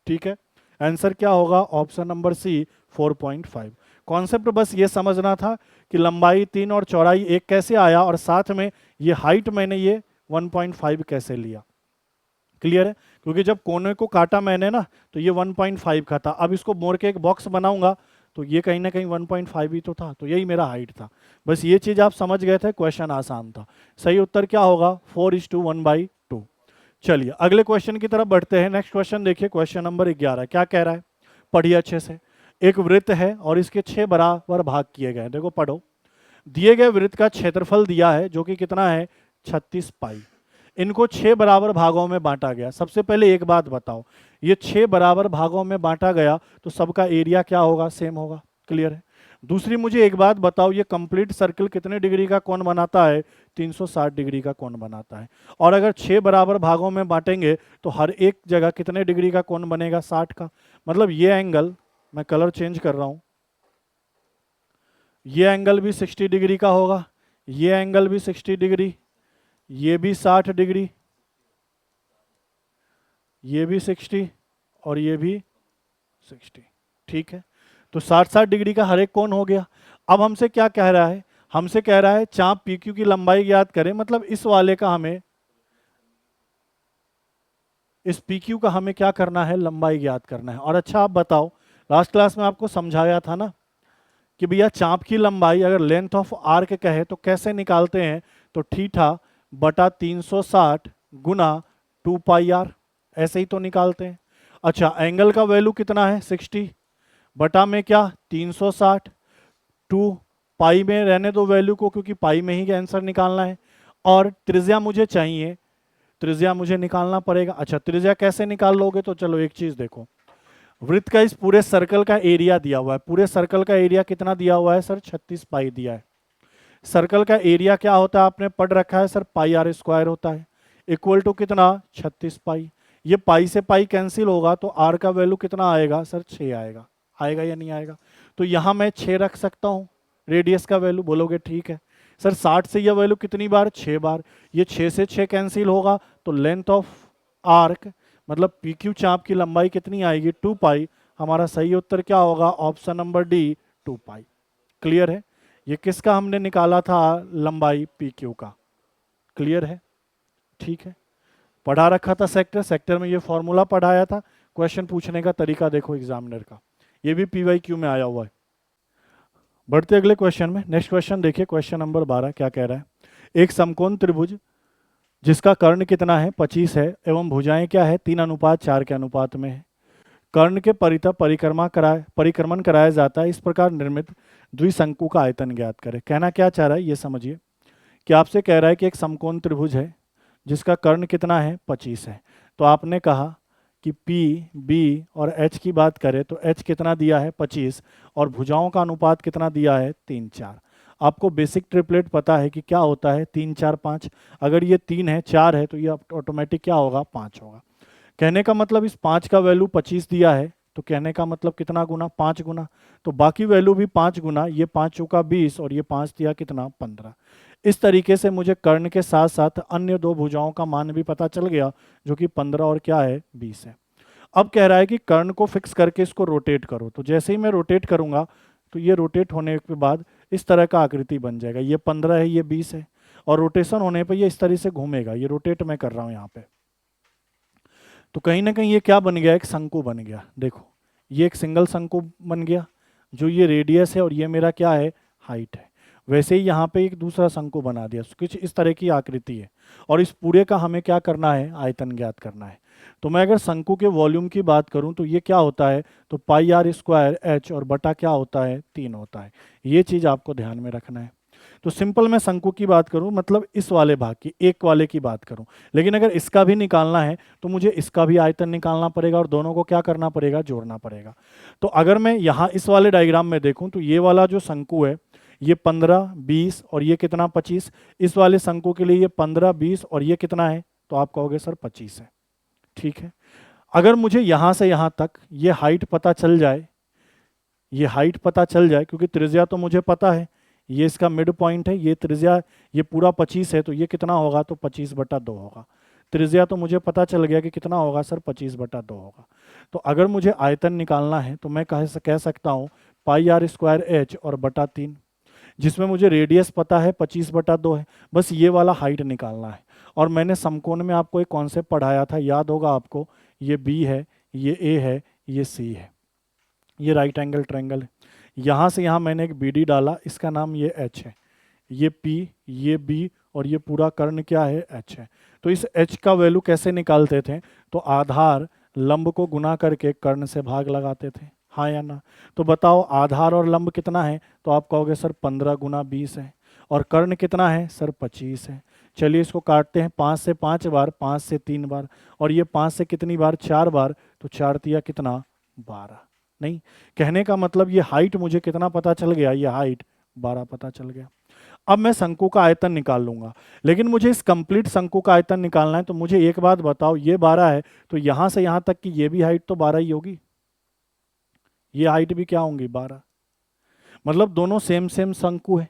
ठीक है, आंसर क्या होगा ऑप्शन नंबर सी 4.5। कॉन्सेप्ट बस ये समझना था कि लंबाई 3 और चौड़ाई 1 कैसे आया, और साथ में ये हाइट मैंने ये 1.5 कैसे लिया। क्लियर है, क्योंकि जब कोने को काटा मैंने ना तो ये 1.5 का था, अब इसको मोड़ के एक बॉक्स बनाऊंगा तो ये कहीं ना कहीं 1.5 ही तो था, तो यही मेरा हाइट था। बस ये चीज आप समझ गए थे, क्वेश्चन आसान था। सही उत्तर क्या होगा 4:1/2। चलिए अगले क्वेश्चन की तरफ बढ़ते हैं। नेक्स्ट क्वेश्चन देखिए, क्वेश्चन नंबर 11 क्या कह रहा है, पढ़िए अच्छे से। एक वृत्त है और इसके 6 बराबर भाग किए गए। देखो पढ़ो, दिए गए वृत्त का क्षेत्रफल दिया है जो कि कितना है 36 पाई। इनको 6 बराबर भागों में बांटा गया। सबसे पहले एक बात बताओ, ये 6 बराबर भागों में बांटा गया तो सबका एरिया क्या होगा, सेम होगा। क्लियर है। दूसरी मुझे एक बात बताओ, ये कंप्लीट सर्कल कितने डिग्री का कोण बनाता है, 360 डिग्री का कोण बनाता है। और अगर 6 बराबर भागों में बांटेंगे तो हर एक जगह कितने डिग्री का कोण बनेगा, 60 का। मतलब ये एंगल, मैं कलर चेंज कर रहा हूं, ये एंगल भी 60 डिग्री का होगा, ये एंगल भी 60 डिग्री, ये भी 60 डिग्री, ये भी 60 और ये भी 60। ठीक है, तो 60-60 डिग्री का हर एक कोण हो गया। अब हमसे क्या कह रहा है, हमसे कह रहा है चाप PQ की लंबाई ज्ञात करें। मतलब इस वाले का हमें, इस PQ का हमें क्या करना है, लंबाई ज्ञात करना है। और अच्छा आप बताओ, लास्ट क्लास में आपको समझाया था ना कि भैया चाप की लंबाई अगर लेंथ ऑफ आर्क कहे तो कैसे निकालते हैं, तो थीटा बटा 360 गुना 2πr, ऐसे ही तो निकालते हैं। अच्छा एंगल का वैल्यू कितना है 60 बटा में क्या 360, 2 पाई में रहने दो वैल्यू को, क्योंकि पाई में ही आंसर निकालना है। और त्रिज्या मुझे चाहिए, त्रिज्या मुझे निकालना पड़ेगा। अच्छा त्रिज्या कैसे निकाल लोगे, तो चलो एक चीज देखो, वृत्त का इस पूरे सर्कल का एरिया दिया हुआ है। पूरे सर्कल का एरिया कितना दिया हुआ है सर, 36 पाई दिया है। सर्कल का एरिया क्या होता है आपने पढ़ रखा है सर, πr² होता है, इक्वल टू कितना 36 पाई। ये पाई से पाई कैंसिल होगा तो आर का वैल्यू कितना आएगा सर 6 आएगा। आएगा या नहीं आएगा? तो यहाँ मैं 6 रख सकता हूँ रेडियस का वैल्यू। बोलोगे ठीक है सर 60 से यह वैल्यू कितनी बार 6 बार, ये 6 से 6 कैंसिल होगा तो लेंथ ऑफ आर्क मतलब पी क्यू चाप की लंबाई कितनी आएगी 2 पाई। हमारा सही उत्तर क्या होगा ऑप्शन नंबर डी 2 पाई। क्लियर है? ये किसका हमने निकाला था लंबाई पी क्यू का। क्लियर है? ठीक है। पढ़ा रखा था सेक्टर, सेक्टर में ये फॉर्मूला पढ़ाया था। क्वेश्चन पूछने का तरीका देखो एग्जामिनर का, ये भी पी वाई क्यू में आया हुआ है। बढ़ते अगले क्वेश्चन में। नेक्स्ट क्वेश्चन देखिए, क्वेश्चन नंबर 12 क्या कह रहा है। एक समकोण त्रिभुज जिसका कर्ण कितना है 25 है एवं भुजाएं क्या है 3:4 के अनुपात में है। कर्ण के परितः परिक्रमण कराया जाता है। इस प्रकार निर्मित द्विशंकु का आयतन ज्ञात करें। कहना क्या चाह रहा है ये समझिए कि आपसे कह रहा है कि एक समकोण त्रिभुज है जिसका कर्ण कितना है 25 है। तो आपने कहा कि P, B और H की बात करें तो H कितना दिया है 25 और भुजाओं का अनुपात कितना दिया है 3:4। आपको बेसिक ट्रिपलेट पता है कि क्या होता है 3 4 5। अगर ये 3 है 4 है तो ये ऑटोमेटिक क्या होगा 5 होगा। कहने का मतलब इस 5 का वैल्यू 25 दिया है तो कहने का मतलब कितना गुना 5 गुना, तो बाकी वैल्यू भी 5 गुना, ये 5 चौका 20 और ये 5 दिया कितना 15। इस तरीके से मुझे कर्ण के साथ साथ अन्य दो भुजाओं का मान भी पता चल गया जो कि 15 और क्या है 20 है। अब कह रहा है कि कर्ण को फिक्स करके इसको रोटेट करो। तो जैसे ही मैं रोटेट करूंगा तो ये रोटेट होने के बाद इस तरह का आकृति बन जाएगा। ये 15 है ये 20 है और रोटेशन होने पर ये इस तरह से घूमेगा। ये रोटेट मैं कर रहा हूं यहाँ पे, तो कहीं ना कहीं ये क्या बन गया एक शंकु बन गया। देखो ये एक सिंगल शंकु बन गया जो ये रेडियस है और ये मेरा क्या है हाइट है। वैसे ही यहाँ पे एक दूसरा शंकु बना दिया, कुछ इस तरह की आकृति है और इस पूरे का हमें क्या करना है आयतन ज्ञात करना है। तो मैं अगर शंकु के वॉल्यूम की बात करूं तो ये क्या होता है तो पाई आर स्क्वायर एच और बटा क्या होता है 3 होता है। ये चीज आपको ध्यान में रखना है। तो सिंपल मैं शंकु की बात करूं मतलब इस वाले भाग की एक वाले की बात करूं, लेकिन अगर इसका भी निकालना है तो मुझे इसका भी आयतन निकालना पड़ेगा और दोनों को क्या करना पड़ेगा जोड़ना पड़ेगा। तो अगर मैं यहाँ इस वाले डायग्राम में देखूं तो ये वाला जो शंकु है ये 15 20 और ये कितना 25। इस वाले शंकु के लिए ये 15 20 और ये कितना है तो आप कहोगे सर 25 है। ठीक है। अगर मुझे यहां से यहां तक ये हाइट पता चल जाए, ये हाइट पता चल जाए क्योंकि त्रिज्या तो मुझे पता है, ये इसका मिड पॉइंट है, ये त्रिज्या ये पूरा 25 है तो ये कितना होगा तो 25/2 होगा। त्रिज्या तो मुझे पता चल गया कि कितना होगा सर 25/2 होगा। तो अगर मुझे आयतन निकालना है तो मैं कह सकता हूँ पाई आर स्क्वायर एच और बटा 3, जिसमें मुझे रेडियस पता है 25/2 है। बस ये वाला हाइट निकालना है। और मैंने समकोण में आपको एक कॉन्सेप्ट पढ़ाया था याद होगा आपको, ये बी है ये ए है ये सी है, ये राइट एंगल ट्रायंगल है। यहाँ से यहाँ मैंने एक बी डी डाला, इसका नाम ये एच है, ये पी ये बी और ये पूरा कर्ण क्या है एच है। तो इस एच का वैल्यू कैसे निकालते थे तो आधार लंब को गुना करके कर्ण से भाग लगाते थे, हाँ या ना। तो बताओ आधार और लंब कितना है तो आप कहोगे सर 15 गुना 20 है और कर्ण कितना है सर 25 है। चलिए इसको काटते हैं 5 से 5 बार 5 से 3 बार और ये 5 से कितनी बार 4 बार, तो 4 तिया कितना 12। नहीं, कहने का मतलब ये हाइट मुझे कितना पता चल गया, ये हाइट 12 पता चल गया। अब मैं शंकु का आयतन निकाल लूंगा, लेकिन मुझे इस कंप्लीट शंकु का आयतन निकालना है। तो मुझे एक बात बताओ, ये 12 है तो यहां से यहां तक की ये भी हाइट तो 12 ही होगी, ये हाइट भी क्या होंगी 12। मतलब दोनों सेम सेम शंकु है।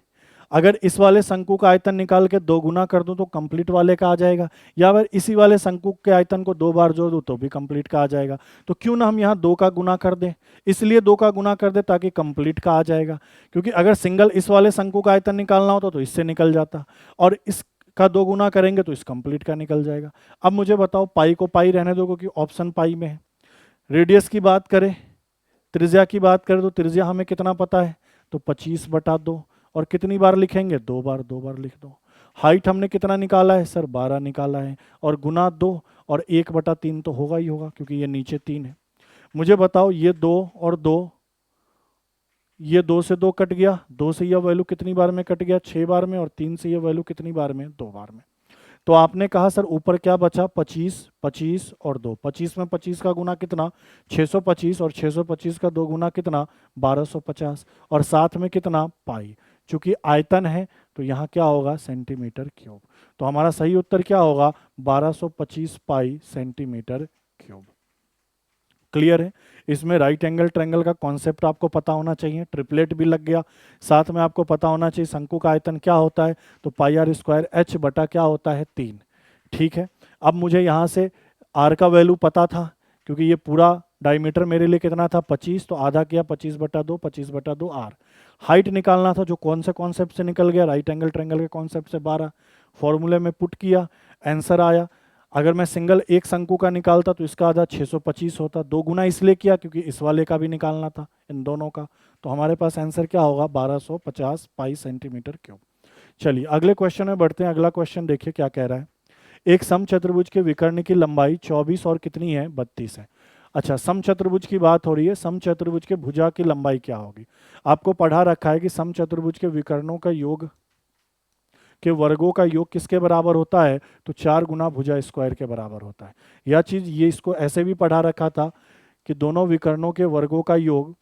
अगर इस वाले शंकु का आयतन निकाल के 2 गुना कर दूं तो कंप्लीट वाले का आ जाएगा, या अगर इसी वाले शंकु के आयतन को 2 बार जोड़ दूं तो भी कंप्लीट का आ जाएगा। तो क्यों ना हम यहाँ 2 का गुना कर दें, इसलिए 2 का गुना कर दे ताकि कंप्लीट का आ जाएगा। क्योंकि अगर सिंगल इस वाले शंकु का आयतन निकालना होता तो इससे निकल जाता और इसका 2 गुना करेंगे तो इस कंप्लीट का निकल जाएगा। अब मुझे बताओ पाई को पाई रहने दो क्योंकि ऑप्शन पाई में है। रेडियस की बात करें, त्रिज्या की बात करें तो त्रिज्या हमें कितना पता है तो 25/2 और कितनी बार लिखेंगे 2 बार, 2 बार लिख दो। हाइट हमने कितना निकाला है सर 12 निकाला है और गुना 2 और 1/3 तो होगा ही होगा क्योंकि ये नीचे 3 है। मुझे बताओ ये 2 और 2, ये 2 से 2 कट गया, 2 से यह वैल्यू कितनी बार में कट गया 6 बार में और 3 से यह वैल्यू कितनी बार में 2 बार में। तो आपने कहा सर ऊपर क्या बचा 25 25 और 2, 25 में 25 का गुना कितना 625 और 625 का 2 गुना कितना 1250 और साथ में कितना पाई। चूंकि आयतन है तो यहाँ क्या होगा सेंटीमीटर क्यूब। तो हमारा सही उत्तर क्या होगा 1225 पाई सेंटीमीटर क्यूब। क्लियर है? इसमें राइट एंगल ट्रायंगल का कॉन्सेप्ट आपको पता होना चाहिए, ट्रिपलेट भी लग गया, साथ में आपको पता होना चाहिए शंकु का आयतन क्या होता है, तो पाई आर स्क्वायर एच बटा क्या होता है 3। ठीक है, अब मुझे यहाँ से आर का वैल्यू पता था, क्योंकि ये पूरा डायमीटर मेरे लिए कितना था 25, तो आधा किया 25/2, 25/2 आर। हाइट निकालना था, जो कौन से कॉन्सेप्ट से निकल गया, राइट एंगल ट्रायंगल के कॉन्सेप्ट से 12, फॉर्मूले में पुट किया, आंसर आया। अगर मैं सिंगल एक शंकु का निकालता तो इसका आधा 625 होता, 2 गुना इसलिए किया क्योंकि इस वाले का भी निकालना था, इन दोनों का, तो हमारे पास आंसर क्या होगा 1250 पाई सेंटीमीटर क्यूब। चलिए अगले क्वेश्चन में बढ़ते हैं। अगला क्वेश्चन देखिए क्या कह रहा है। एक समचतुर्भुज के विकर्ण की लंबाई 24 और कितनी है 32 है। अच्छा, समचतुर्भुज की बात हो रही है, समचतुर्भुज के भुजा की लंबाई क्या होगी। आपको पढ़ा रखा है कि समचतुर्भुज के विकर्णों का योग के वर्गों का योग किसके बराबर होता है, तो 4 गुना भुजा स्क्वायर के बराबर होता है। यह चीज ये इसको ऐसे भी पढ़ा रखा था कि दोनों विकर्णों के वर्गों का योग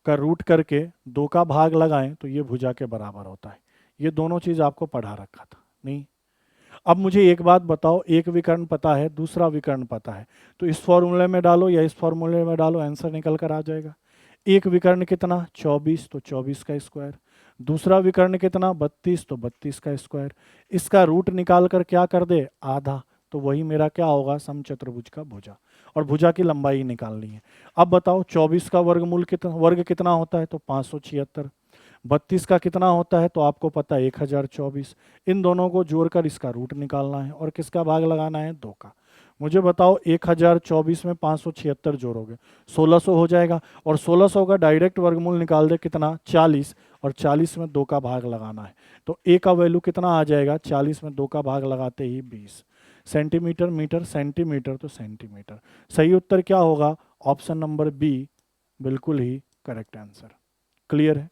का रूट करके 2 का भाग लगाएं तो ये भुजा के बराबर होता है। ये दोनों चीज आपको पढ़ा रखा था नहीं। अब मुझे एक बात बताओ, एक विकर्ण पता है, दूसरा विकर्ण पता है, तो इस फॉर्मूले में डालो या इस फॉर्मूले में डालो, आंसर निकल कर आ जाएगा। एक विकर्ण कितना 24, तो 24 का स्क्वायर, दूसरा विकर्ण कितना 32, तो 32 का स्क्वायर, इसका रूट निकाल कर क्या कर दे आधा, तो वही मेरा क्या होगा समचतुर्भुज का भुजा, और भुजा की लंबाई निकालनी है। अब बताओ 24 का वर्गमूल कितना, वर्ग कितना होता है, तो 576, 32 का कितना होता है, तो आपको पता है 1024। इन दोनों को जोड़कर इसका रूट निकालना है और किसका भाग लगाना है 2 का। मुझे बताओ 1024 में 576 जोड़ोगे 1600 हो जाएगा, और 1600 का डायरेक्ट वर्गमूल निकाल दे कितना 40, और 40 में 2 का भाग लगाना है, तो ए का वैल्यू कितना आ जाएगा 40 में 2 का भाग लगाते ही 20। सेंटीमीटर मीटर सेंटीमीटर तो सेंटीमीटर। सही उत्तर क्या होगा, ऑप्शन नंबर बी बिल्कुल ही करेक्ट आंसर। क्लियर है?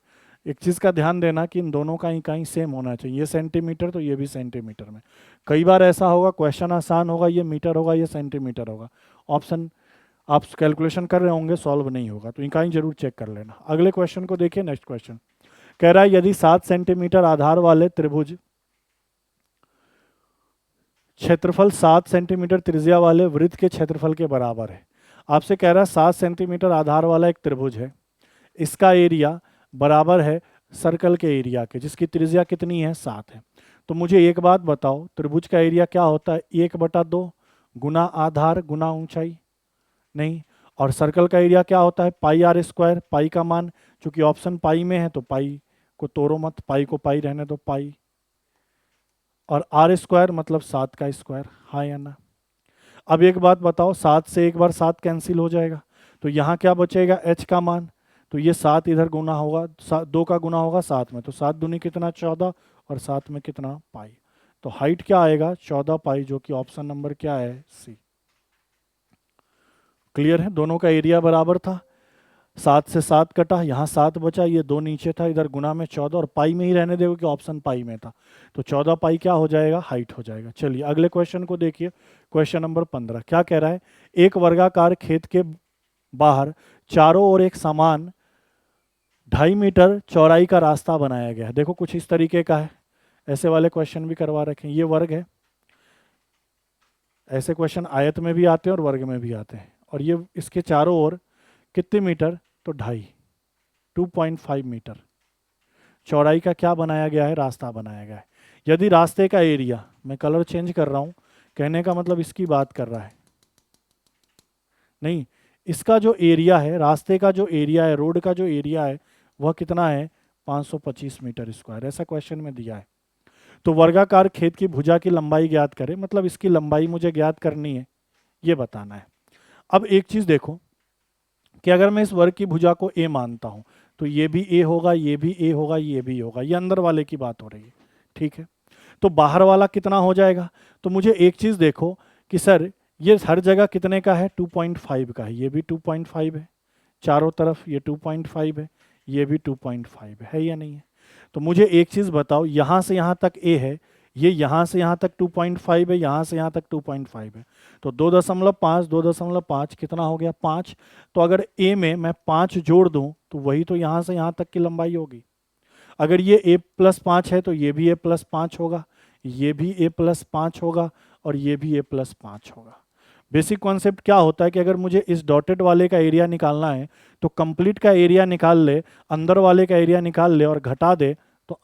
एक चीज का ध्यान देना कि इन दोनों का इकाई सेम होना चाहिए, ये सेंटीमीटर तो ये भी सेंटीमीटर में। कई बार ऐसा होगा क्वेश्चन आसान होगा, ये मीटर होगा ये सेंटीमीटर होगा, ऑप्शन आप कैलकुलेशन कर रहे होंगे सॉल्व नहीं होगा, तो इकाई जरूर चेक कर लेना। अगले क्वेश्चन को देखिए। नेक्स्ट क्वेश्चन कह रहा है यदि 7 सेंटीमीटर आधार वाले त्रिभुज क्षेत्रफल 7 सेंटीमीटर त्रिज्या वाले वृत्त के क्षेत्रफल के बराबर है। आपसे कह रहा है 7 सेंटीमीटर आधार वाला एक त्रिभुज है, इसका एरिया बराबर है सर्कल के एरिया के, जिसकी त्रिज्या कितनी है 7 है। तो मुझे एक बात बताओ, त्रिभुज का एरिया क्या होता है 1/2 गुना आधार गुना ऊंचाई, नहीं, और सर्कल का एरिया क्या होता है पाई आर स्क्वायर, पाई का मान चूंकि ऑप्शन पाई में है तो पाई को तोड़ो मत, पाई को पाई रहने दो पाई, और आर स्क्वायर मतलब 7 का स्क्वायर, हाँ या ना। अब एक बात बताओ, 7 से एक बार 7 कैंसिल हो जाएगा, तो यहाँ क्या बचेगा एच का मान, तो ये 7 इधर गुना होगा, 2 का गुना होगा 7 में, तो 7 दूनी कितना 14, और 7 में कितना पाई, तो हाइट क्या आएगा 14 पाई, जो कि ऑप्शन नंबर क्या है सी। क्लियर है? दोनों का एरिया बराबर था, 7 से 7 कटा, यहाँ 7 बचा, ये 2 नीचे था, इधर गुना में 14, और पाई में ही रहने देगा कि ऑप्शन पाई में था, तो 14 पाई क्या हो जाएगा हाइट हो जाएगा। चलिए अगले क्वेश्चन को देखिए। क्वेश्चन नंबर 15 क्या कह रहा है, एक वर्गाकार खेत के बाहर चारों ओर एक समान 2.5 मीटर चौड़ाई का रास्ता बनाया गया है। देखो कुछ इस तरीके का है, ऐसे वाले क्वेश्चन भी करवा रखे हैं, ये वर्ग है, ऐसे क्वेश्चन आयत में भी आते हैं और वर्ग में भी आते हैं, और ये इसके चारों ओर कितने मीटर, तो 2.5 मीटर चौड़ाई का क्या बनाया गया है रास्ता बनाया गया है। यदि रास्ते का एरिया, मैं कलर चेंज कर रहा हूं, कहने का मतलब इसकी बात कर रहा है नहीं, इसका जो एरिया है, रास्ते का जो एरिया है, रोड का जो एरिया है वह कितना है 525 मीटर स्क्वायर, ऐसा क्वेश्चन में दिया है। तो वर्गाकार खेत की भुजा की लंबाई ज्ञात करें, मतलब इसकी लंबाई मुझे ज्ञात करनी है, ये बताना है। अब एक चीज देखो कि अगर मैं इस वर्ग की भुजा को ए मानता हूं तो ये भी ए होगा, ये भी ए होगा, ये भी होगा, ये अंदर वाले की बात हो रही है, ठीक है। तो बाहर वाला कितना हो जाएगा, तो मुझे एक चीज देखो कि सर ये हर जगह कितने का है 2.5 का है, ये भी 2.5 है, चारों तरफ ये 2.5 है, ये भी 2.5 है या नहीं है। तो मुझे एक चीज बताओ, यहां से यहां तक ए है, ये यहां से यहां तक 2.5 है, यहां से यहां तक 2.5 है, तो 2.5 2.5 कितना हो गया 5। तो अगर ए में मैं 5 जोड़ दूं तो वही तो यहां से यहां तक की लंबाई होगी। अगर ये a+5 है तो ये भी a+5 होगा, ये भी a+5 होगा, और ये भी a प्लस 5 होगा। बेसिक कॉन्सेप्ट क्या होता है कि अगर मुझे इस डॉटेड वाले का एरिया निकालना है तो कंप्लीट का एरिया निकाल ले, अंदर वाले का एरिया निकाल ले और घटा दे तो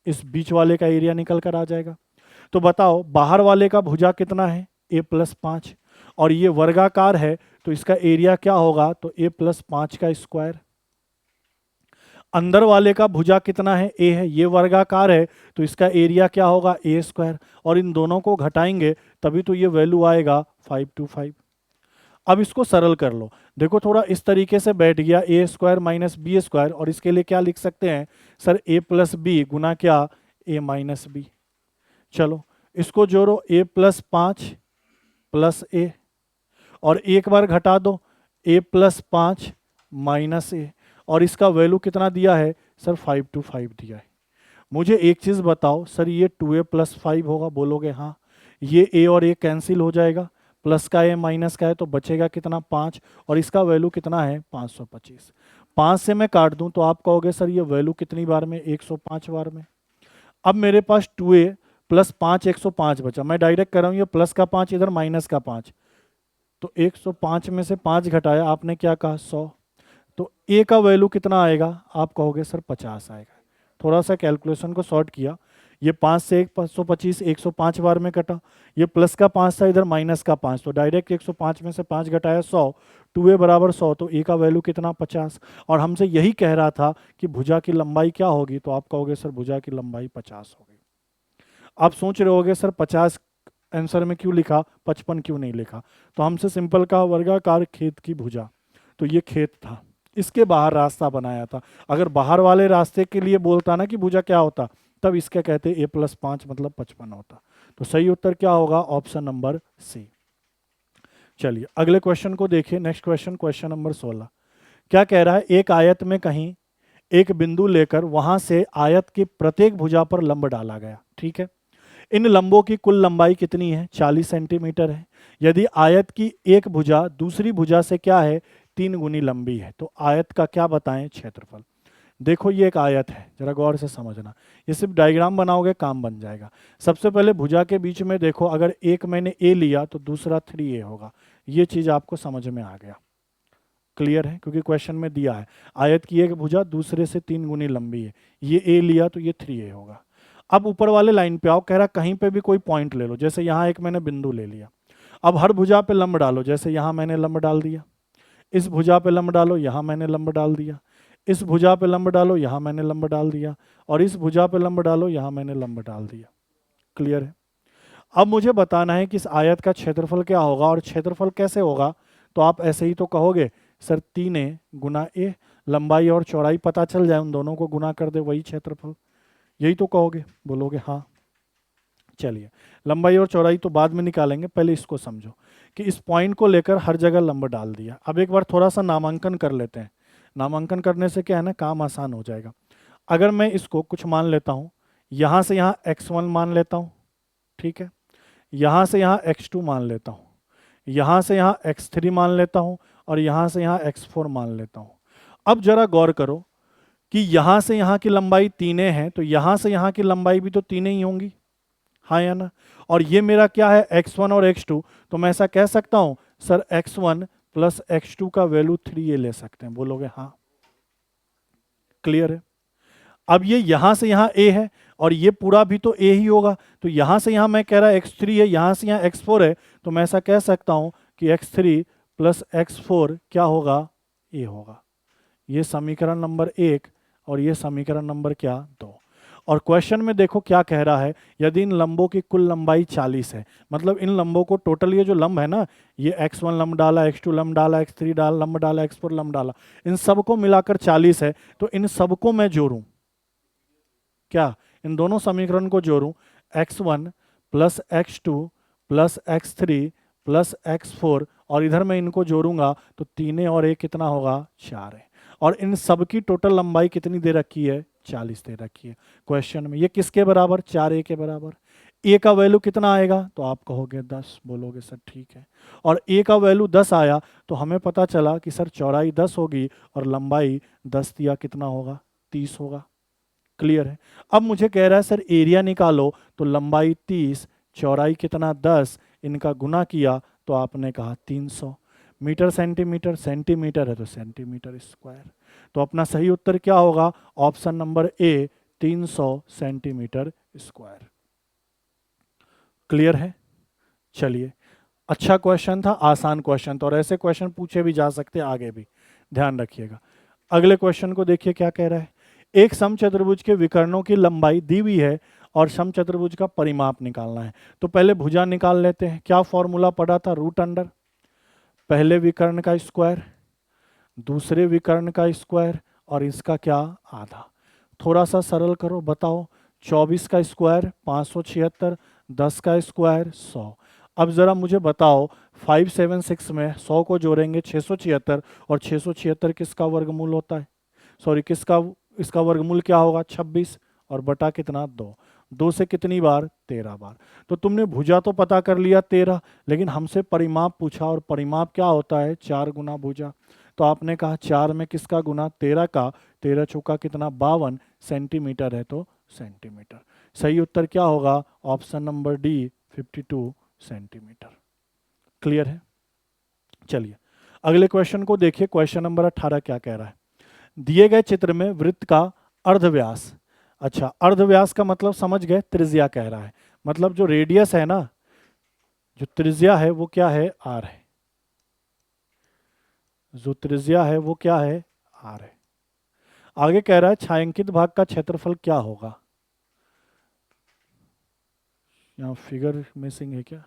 इस बीच वाले का एरिया निकल कर आ जाएगा। तो बताओ बाहर वाले का भुजा कितना है, a प्लस 5, और ये वर्गाकार है तो इसका एरिया क्या होगा, तो a प्लस 5 का स्क्वायर। अंदर वाले का भुजा कितना है, a है, ये वर्गाकार है तो इसका एरिया क्या होगा, a स्क्वायर, और इन दोनों को घटाएंगे तभी तो ये वैल्यू आएगा 525। अब इसको सरल कर लो, देखो थोड़ा इस तरीके से बैठ गया, a square minus B square, और इसके लिए क्या लिख सकते हैं सर, a प्लस बी गुना क्या, a माइनस बी। चलो इसको जोड़ो, a प्लस 5 प्लस a, और एक बार घटा दो, a प्लस 5 माइनस a, और इसका वैल्यू कितना दिया है सर, 525 दिया है। मुझे एक चीज़ बताओ सर, ये 2a प्लस 5 होगा, बोलोगे हाँ। ये a और a कैंसिल हो जाएगा, प्लस का है माइनस का है तो बचेगा कितना, 5, और इसका वैल्यू कितना है 525। 5 से मैं काट दूं तो आप कहोगे सर ये वैल्यू कितनी बार में, 105 बार में। अब मेरे पास 2a प्लस 5 105 बचा, मैं डायरेक्ट कर रहा हूँ, ये प्लस का 5 इधर माइनस का 5, तो 105 में से 5 घटाया, आपने क्या कहा 100, तो a का वैल्यू कितना आएगा, आप कहोगे सर 50 आएगा। थोड़ा सा कैलकुलेशन को शॉर्ट किया, ये 5 से 525 105 बार में कटा, ये प्लस का 5 था इधर माइनस का 5, तो डायरेक्ट 105 में से 5 घटाया 100, 2a बराबर 100, तो a का वैल्यू कितना 50। और हमसे यही कह रहा था कि भुजा की लंबाई क्या होगी, तो आप कहोगे सर भुजा की लंबाई 50 होगी। आप सोच रहे होगे सर 50 आंसर में क्यों लिखा, 55 क्यों नहीं लिखा, तो हमसे सिंपल कहा वर्गाकार खेत की भुजा, तो ये खेत था, इसके बाहर रास्ता बनाया था। अगर बाहर वाले रास्ते के लिए बोलता ना कि भुजा क्या होता, तब इसके कहते a प्लस 5 मतलब 55 होता। तो सही उत्तर क्या होगा, ऑप्शन नंबर सी। चलिए अगले क्वेश्चन को देखिए, नेक्स्ट क्वेश्चन, क्वेश्चन नंबर 16। क्या कह रहा है, एक आयत में कहीं एक बिंदु लेकर वहां से आयत की प्रत्येक भुजा पर लंब डाला गया, ठीक है। इन लंबों की कुल लंबाई कितनी है, 40 सेंटीमीटर है। यदि आयत की एक भुजा दूसरी भुजा से क्या है, 3 गुनी लंबी है, तो आयत का क्या बताएं क्षेत्रफल। देखो ये एक आयत है, जरा गौर से समझना, ये सिर्फ डायग्राम बनाओगे काम बन जाएगा। सबसे पहले भुजा के बीच में देखो, अगर एक मैंने a लिया तो दूसरा 3a होगा, ये चीज आपको समझ में आ गया, क्लियर है, क्योंकि क्वेश्चन में दिया है आयत की एक भुजा दूसरे से 3 गुनी लंबी है, ये a लिया तो ये 3a होगा। अब ऊपर वाले लाइन पे आओ, कह रहा कहीं पे भी कोई पॉइंट ले लो, जैसे यहाँ एक मैंने बिंदु ले लिया, अब हर भुजा पे लंब डालो, जैसे यहाँ मैंने लंब डाल दिया, इस भुजा पे लंब डालो, यहाँ मैंने लंब डाल दिया, इस भुजा पे लंब डालो, यहाँ मैंने लंब डाल दिया, और इस भुजा पे लंब डालो, यहाँ मैंने लंब डाल दिया, क्लियर है। अब मुझे बताना है कि इस आयत का क्षेत्रफल क्या होगा, और क्षेत्रफल कैसे होगा, तो आप ऐसे ही तो कहोगे सर 3a गुना a, लंबाई और चौड़ाई पता चल जाए, उन दोनों को गुना कर दे वही क्षेत्रफल, यही तो कहोगे, बोलोगे हाँ। चलिए लंबाई और चौड़ाई तो बाद में निकालेंगे, पहले इसको समझो कि इस पॉइंट को लेकर हर जगह लंब डाल दिया। अब एक बार थोड़ा सा नामांकन कर लेते हैं, नामांकन करने से क्या है ना, काम आसान हो जाएगा। अगर मैं इसको कुछ मान लेता हूँ, यहाँ से यहाँ x1 मान लेता हूँ, ठीक है, यहाँ से यहाँ x2 मान लेता हूँ, यहाँ से यहाँ x3 मान लेता हूँ, और यहाँ से यहाँ x4 मान लेता हूँ। अब जरा गौर करो कि यहाँ से यहाँ की लंबाई 3a है, तो यहाँ से यहाँ की लंबाई भी तो 3a ही होंगी, हाँ या ना। और ये मेरा क्या है, x1 और x2, तो मैं ऐसा कह सकता हूँ सर x1 प्लस x2 का वैल्यू 3a ले सकते हैं, बोलोगे हाँ, क्लियर है। अब ये यहां से यहां a है और ये पूरा भी तो a ही होगा, तो यहां से यहां मैं कह रहा x3 है, यहां से यहां x4 है, तो मैं ऐसा कह सकता हूं कि x3 प्लस x4 क्या होगा, a होगा। ये समीकरण नंबर 1 और ये समीकरण नंबर क्या, 2। और क्वेश्चन में देखो क्या कह रहा है, यदि इन लंबों की कुल लंबाई 40 है, मतलब इन लंबों को टोटल, ये जो लंब है ना, ये x1 लंब डाला, x2 लंब डाला, x3 लंब डाला, x4 लंब डाला, इन सबको मिलाकर 40 है, तो इन सबको मैं जोड़ूं, क्या इन दोनों समीकरण को जोड़ूं, x1 plus x2 plus x3 plus x4, और इधर मैं इनको जोड़ूंगा तो 3 और 1 कितना होगा, 4 है, और इन सब की टोटल लंबाई कितनी दे रखी है, 40 दे रखी है क्वेश्चन में। ये किसके बराबर, 4a के बराबर। a का वैल्यू कितना आएगा, तो आप कहोगे 10, बोलोगे सर ठीक है, और a का वैल्यू 10 आया तो हमें पता चला कि सर चौड़ाई 10 होगी और लंबाई 10 दिया कितना होगा, 30 होगा, क्लियर है। अब मुझे कह रहा है सर एरिया निकालो, तो लंबाई 30, चौड़ाई कितना 10, इनका गुना किया तो आपने कहा 300। मीटर सेंटीमीटर, सेंटीमीटर है तो सेंटीमीटर स्क्वायर। तो अपना सही उत्तर क्या होगा? Option number A, 300 centimetre square. Clear है? चलिए, अच्छा क्वेश्चन था, आसान क्वेश्चन था, और ऐसे क्वेश्चन पूछे भी जा सकते हैं आगे भी, ध्यान रखिएगा। अगले क्वेश्चन को देखिए क्या कह रहा है। एक समचतुर्भुज के विकर्णों की लंबाई दी हुई है और समचतुर्भुज का परिमाप निकालना है। तो पहले भुजा निकाल लेते हैं। क्या फॉर्मूला पढ़ा था? रूट अंडर पहले विकर्ण का स्क्वायर, दूसरे विकर्ण का स्क्वायर, और इसका क्या? आधा। थोड़ा सा सरल करो, बताओ। 24 का स्क्वायर 576, 10 का स्क्वायर 100। अब ज़रा मुझे बताओ, 576 में 100 को जोड़ेंगे 676, और 676 किसका वर्गमूल होता है? सॉरी, किसका? इसका वर्गमूल क्या होगा? 26, और बटा कितना? 2। 2 से कितनी बार? 13 बार। तो तुमने भुजा तो पता कर लिया 13, लेकिन हमसे परिमाप पूछा, और परिमाप क्या होता है? 4 गुना भुजा। तो आपने कहा 4 में किसका गुना? 13 का। 13 चौका कितना? 52। सेंटीमीटर है तो सेंटीमीटर। सही उत्तर क्या होगा? Option number D, 52 centimetre. Clear है? चलिए, अगले क्वेश्चन को देखिए। क्वेश्चन नंबर 18 क्या कह रहा है? दिए गए चित्र में वृत्त का अर्धव्यास, अच्छा अर्धव्यास का मतलब समझ गए, त्रिज्या कह रहा है। मतलब जो रेडियस है ना, जो त्रिज्या है वो क्या है? आर है। जो त्रिज्या है वो क्या है? आर है। आगे कह रहा है छायांकित भाग का क्षेत्रफल क्या होगा? यहाँ फिगर मिसिंग है क्या?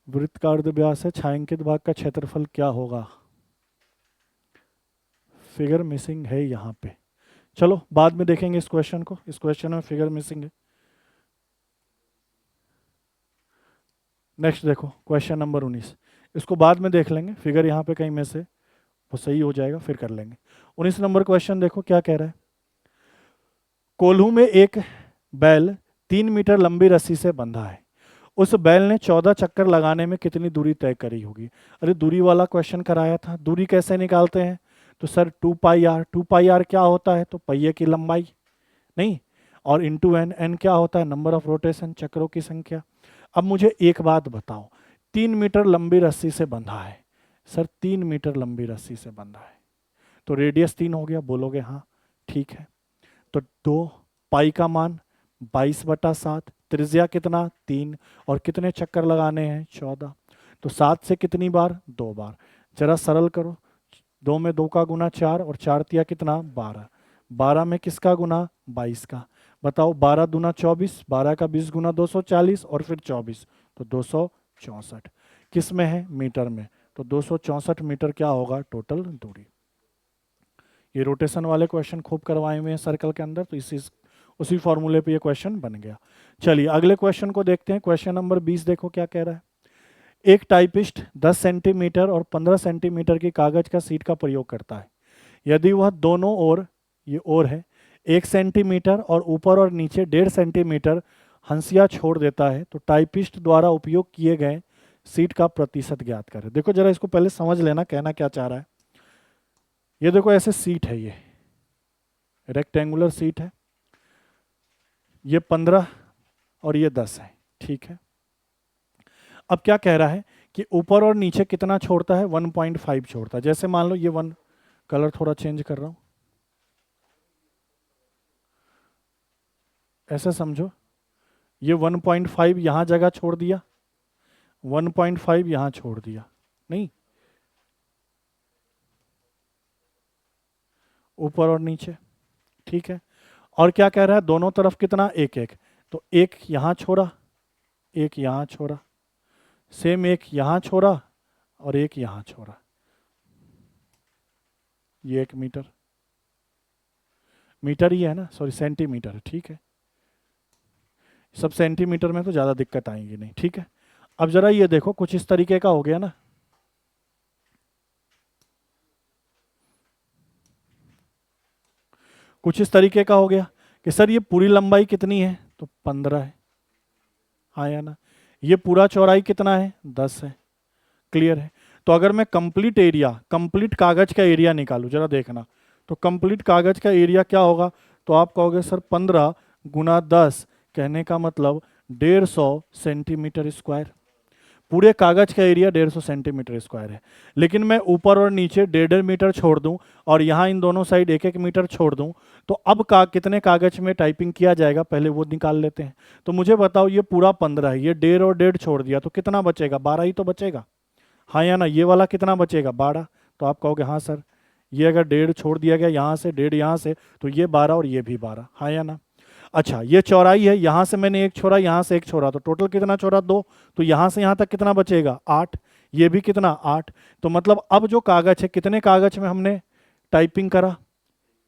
वृत्त का अर्धव्यास है, छायांकित भाग का क्षेत्रफल क्या होगा? फिगर मिसिंग है यहाँ पे। चलो बाद में देखेंगे इस क्वेश्चन को, इस क्वेश्चन में फिगर मिसिंग है। नेक्स्ट देखो, क्वेश्चन नंबर 19। इसको बाद में देख लेंगे, फिगर यहाँ पे कहीं में से वो सही हो जाएगा, फिर कर लेंगे। 19 नंबर क्वेश्चन देखो क्या कह रहा है। कोल्हू में एक बैल 3 मीटर लंबी रस्सी से बंधा है। उस बैल ने 14 चक्कर लगाने में कितनी दूरी तय करी होगी? अरे दूरी वाला क्वेश्चन कराया था। दूरी कैसे निकालते हैं? तो sir 2 pi R. 2 pi R क्या होता है? तो पहिए की लंबाई, नहीं, और इंटू एन। एन क्या होता है? नंबर ऑफ रोटेशन, चक्रों की संख्या। अब मुझे एक बात बताओ, 3 मीटर लंबी रस्सी से बंधा है। सर 3 मीटर लंबी रस्सी से बंधा है, तो रेडियस 3 हो गया। बोलोगे हाँ ठीक है। तो 2 पाई का मान 22/7, त्रिज्या कितना? 3, और कितने चक्कर लगाने हैं? 14। तो 7 से कितनी बार? 2 बार। जरा सरल करो, 2 में 2 का गुना 4, और 4 तिया कितना? 12। 12 में किसका गुना? 22 का। बताओ, 12 दूना 24, 12 का 20 गुना 240, और फिर 24, तो 264। किस में है? मीटर में। तो 264 मीटर क्या होगा टोटल दूरी? ये रोटेशन वाले क्वेश्चन खूब करवाए हुए हैं सर्कल के अंदर, तो इसी उसी फॉर्मूले पे ये क्वेश्चन बन गया। चलिए अगले क्वेश्चन को देखते हैं। क्वेश्चन नंबर 20 देखो क्या कह रहा है। एक टाइपिस्ट 10 सेंटीमीटर और 15 सेंटीमीटर की कागज का सीट का प्रयोग करता है। यदि वह दोनों ओर, ये ओर है, 1 सेंटीमीटर और ऊपर और नीचे 1.5 सेंटीमीटर हंसिया छोड़ देता है, तो टाइपिस्ट द्वारा उपयोग किए गए सीट का प्रतिशत ज्ञात करें। देखो जरा इसको पहले समझ लेना, कहना क्या चाह रहा है। ये देखो ऐसे सीट है, ये रेक्टेंगुलर सीट है, ये 15 और ये 10 है, ठीक है। अब क्या कह रहा है कि ऊपर और नीचे कितना छोड़ता है? 1.5 छोड़ता है। जैसे मान लो ये कलर थोड़ा चेंज कर रहा हूं, ऐसे समझो, ये 1.5 यहां जगह छोड़ दिया, 1.5 यहां छोड़ दिया, नहीं, ऊपर और नीचे, ठीक है। और क्या कह रहा है? दोनों तरफ कितना? 1-1। तो एक यहां छोड़ा, एक यहां छोड़ा, सेम एक यहां छोड़ा, और एक यहां छोड़ा, ये 1 मीटर, मीटर ही है ना, सॉरी सेंटीमीटर, ठीक है। सब सेंटीमीटर में तो ज़्यादा दिक्कत आएगी नहीं, ठीक है। अब जरा ये देखो, कुछ इस तरीके का हो गया ना, कुछ इस तरीके का हो गया कि सर ये पूरी लंबाई कितनी है? तो 15 है, हाँ या ना। ये पूरा चौड़ाई कितना है? 10 है। क्लियर है? तो अगर मैं कंप्लीट एरिया, कंप्लीट कागज का एरिया निकालूं, जरा देखना, तो कंप्लीट कागज का एरिया क्या होगा? तो आप कहोगे सर 15 गुना 10, कहने का मतलब 150 सेंटीमीटर स्क्वायर। पूरे कागज का एरिया 150 सेंटीमीटर स्क्वायर है, लेकिन मैं ऊपर और नीचे 1.5 मीटर छोड़ दूं और यहाँ इन दोनों साइड 1-1 मीटर छोड़ दूं, तो अब कितने कागज में टाइपिंग किया जाएगा, पहले वो निकाल लेते हैं। तो मुझे बताओ, ये पूरा 15 है, ये 1.5 और 1.5 छोड़ दिया तो कितना बचेगा? 12 ही तो बचेगा, हाँ या ना? ये वाला कितना बचेगा? 12। तो आप कहोगे हाँ सर, ये अगर 1.5 छोड़ दिया गया यहाँ से, 1.5 यहाँ से, तो ये 12 और ये भी 12, हाँ या ना? अच्छा, ये चौड़ाई है, यहाँ से मैंने एक छोड़ा, यहाँ से एक छोड़ा, तो टोटल कितना छोड़ा? 2। तो यहाँ से यहाँ तक कितना बचेगा? 8। ये भी कितना? 8। तो मतलब अब जो कागज है, कितने कागज में हमने टाइपिंग करा?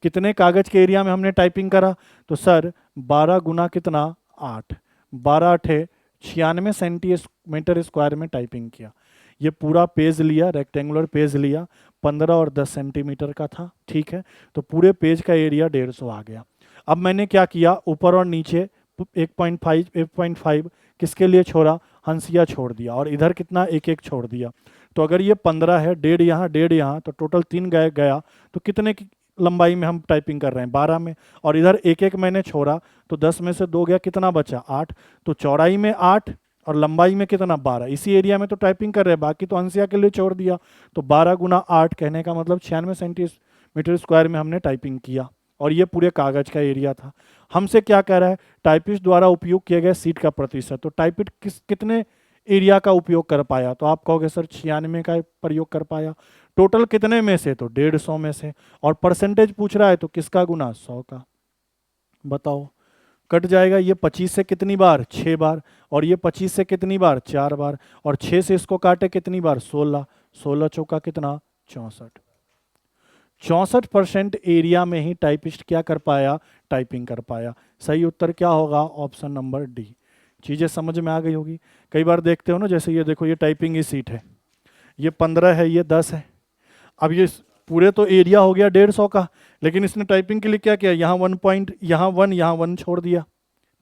कितने कागज के एरिया में हमने टाइपिंग करा? तो सर 12 गुना कितना? 8। 12 8 96 सेंटीमीटर स्क्वायर में टाइपिंग किया। ये पूरा पेज लिया, रेक्टेंगुलर पेज लिया, 15 और 10 सेंटीमीटर का था, ठीक है। तो पूरे पेज का एरिया 150 आ गया। अब मैंने क्या किया, ऊपर और नीचे 1.5 किसके लिए छोड़ा? हंसिया छोड़ दिया, और इधर कितना? 1-1 छोड़ दिया। तो अगर ये 15 है, 1.5 यहाँ 1.5 यहाँ, तो टोटल 3 गया। तो कितने की लंबाई में हम टाइपिंग कर रहे हैं? 12 में। और इधर 1-1 मैंने छोड़ा, तो 10 में से 2 गया, कितना बचा? 8। तो चौड़ाई में 8 और लंबाई में कितना? 12। इसी एरिया में तो टाइपिंग कर रहे हैं, बाकी तो हंसिया के लिए छोड़ दिया। तो 12 गुना 8, कहने का मतलब 96 सेंटीमीटर स्क्वायर में हमने टाइपिंग किया, और ये पूरे कागज का एरिया था। हमसे क्या कह रहा है? टाइपिस्ट द्वारा उपयोग किए गए सीट का प्रतिशत। तो टाइपिस्ट कितने एरिया का उपयोग कर पाया? तो आप कहोगे सर 96 का प्रयोग कर पाया। टोटल कितने में से? तो 150 में से। और परसेंटेज पूछ रहा है, तो किसका गुना? 100 का। बताओ, कट जाएगा। ये 25 से कितनी बार? 6 बार। और ये 25 से कितनी बार? 4 बार। और 6 से इसको काटे कितनी बार? 16। 16 चौका कितना? 64। 64% एरिया में ही टाइपिस्ट क्या कर पाया? टाइपिंग कर पाया। सही उत्तर क्या होगा? Option number D. चीज़ें समझ में आ गई होगी। कई बार देखते हो ना, जैसे ये देखो, ये टाइपिंग की सीट है, ये 15 है, ये 10 है। अब ये पूरे तो एरिया हो गया 150 का, लेकिन इसने टाइपिंग के लिए क्या किया? यहाँ 1 पॉइंट, यहाँ 1, यहाँ 1 छोड़ दिया,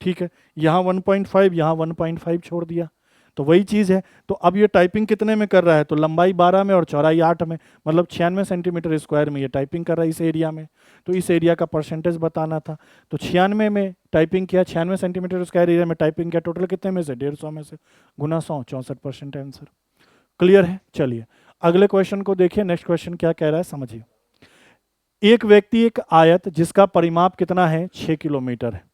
ठीक है। यहाँ 1.5, यहाँ 1.5 छोड़ दिया। तो वही चीज़ है। तो अब ये टाइपिंग कितने में कर रहा है? तो लंबाई 12 में और चौड़ाई 8 में, मतलब 96 सेंटीमीटर स्क्वायर में ये टाइपिंग कर रहा है इस एरिया में। तो इस एरिया का परसेंटेज बताना था। तो 96 में टाइपिंग किया, 96 सेंटीमीटर स्क्वायर एरिया में टाइपिंग किया। टोटल कितने में से? 150 में से, गुना 100, 64% आंसर। क्लियर है? चलिए अगले क्वेश्चन को देखिए। नेक्स्ट क्वेश्चन क्या कह रहा है, समझिए। एक व्यक्ति एक आयत जिसका परिमाप कितना है? 6 किलोमीटर है।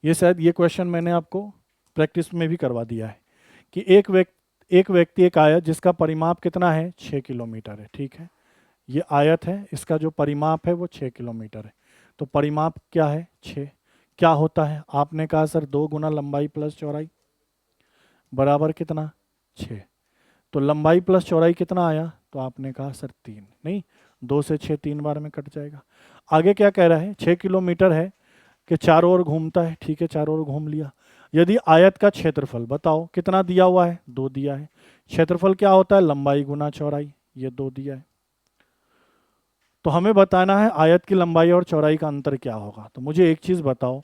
ये शायद ये क्वेश्चन मैंने आपको प्रैक्टिस में भी करवा दिया है कि एक व्यक्ति एक आयत जिसका परिमाप कितना है? 6 किलोमीटर है, ठीक है। ये आयत है, इसका जो परिमाप है वो 6 किलोमीटर है। तो परिमाप क्या है? 6। क्या होता है? आपने कहा सर 2 गुना लंबाई प्लस चौड़ाई बराबर कितना? 6। तो लंबाई प्लस चौड़ाई कितना आया? तो आपने कहा सर 3। नहीं, 2 से 6 3 बार में कट जाएगा। आगे क्या कह रहा है? 6 किलोमीटर है कि चारों ओर घूमता है, ठीक है, चारों ओर घूम लिया। यदि आयत का क्षेत्रफल बताओ कितना दिया हुआ है? 2 दिया है। क्षेत्रफल क्या होता है? लंबाई गुना चौड़ाई, ये 2 दिया है। तो हमें बताना है आयत की लंबाई और चौड़ाई का अंतर क्या होगा। तो मुझे एक चीज़ बताओ,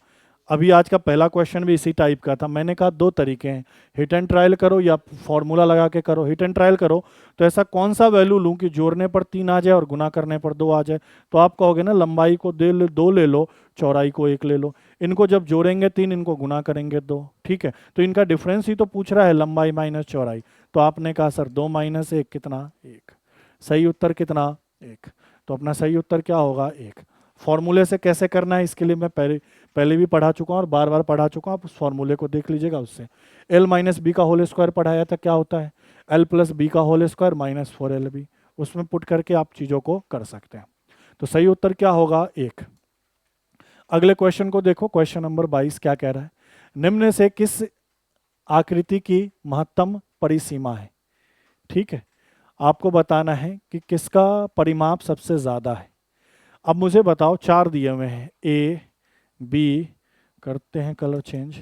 अभी आज का पहला क्वेश्चन भी इसी टाइप का था। मैंने कहा 2 तरीके हैं, हिट एंड ट्रायल करो या फॉर्मूला लगा के करो। हिट एंड ट्रायल करो तो ऐसा कौन सा वैल्यू लूँ कि जोड़ने पर 3 आ जाए और गुना करने पर 2 आ जाए? तो आप कहोगे ना, लंबाई को 2 ले लो, चौड़ाई को 1 ले लो। इनको जब जोड़ेंगे 3, इनको गुना करेंगे 2, ठीक है। तो इनका डिफरेंस ही तो पूछ रहा है, लंबाई माइनस चौड़ाई। तो आपने कहा सर 2 माइनस 1 कितना? 1। सही उत्तर कितना? 1। तो अपना सही उत्तर क्या होगा? 1। फॉर्मूले से कैसे करना है इसके लिए मैं पहले भी पढ़ा चुका हूँ और बार बार पढ़ा चुका हूँ। आप उस फॉर्मूले को देख लीजिएगा। उससे l माइनस बी का होल स्क्वायर पढ़ाया था, क्या होता है? l प्लस बी का होल स्क्वायर माइनस 4lb। उसमें पुट करके आप चीज़ों को कर सकते हैं। तो सही उत्तर क्या होगा? 1। अगले क्वेश्चन को देखो, क्वेश्चन नंबर 22 क्या कह रहा है? निम्न से किस आकृति की महत्तम परिसीमा है? ठीक है, आपको बताना है कि किसका परिमाप सबसे ज़्यादा है। अब मुझे बताओ, 4 दिए हुए हैं, ए बी, करते हैं कलर चेंज,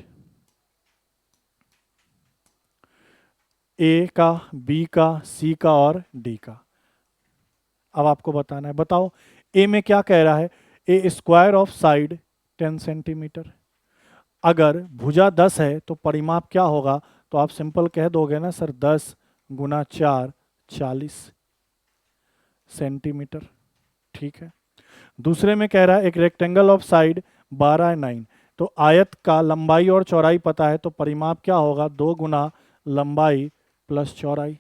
ए का, बी का, सी का और डी का। अब आपको बताना है, बताओ ए में क्या कह रहा है? ए स्क्वायर ऑफ साइड 10 सेंटीमीटर। अगर भुजा 10 है तो परिमाप क्या होगा? तो आप सिंपल कह दोगे ना सर, 10 गुना 4 40 सेंटीमीटर, ठीक है। दूसरे में कह रहा है एक रेक्टेंगल ऑफ साइड 12 9, तो आयत का लंबाई और चौड़ाई पता है, तो परिमाप क्या होगा, 2 गुना लंबाई प्लस चौड़ाई।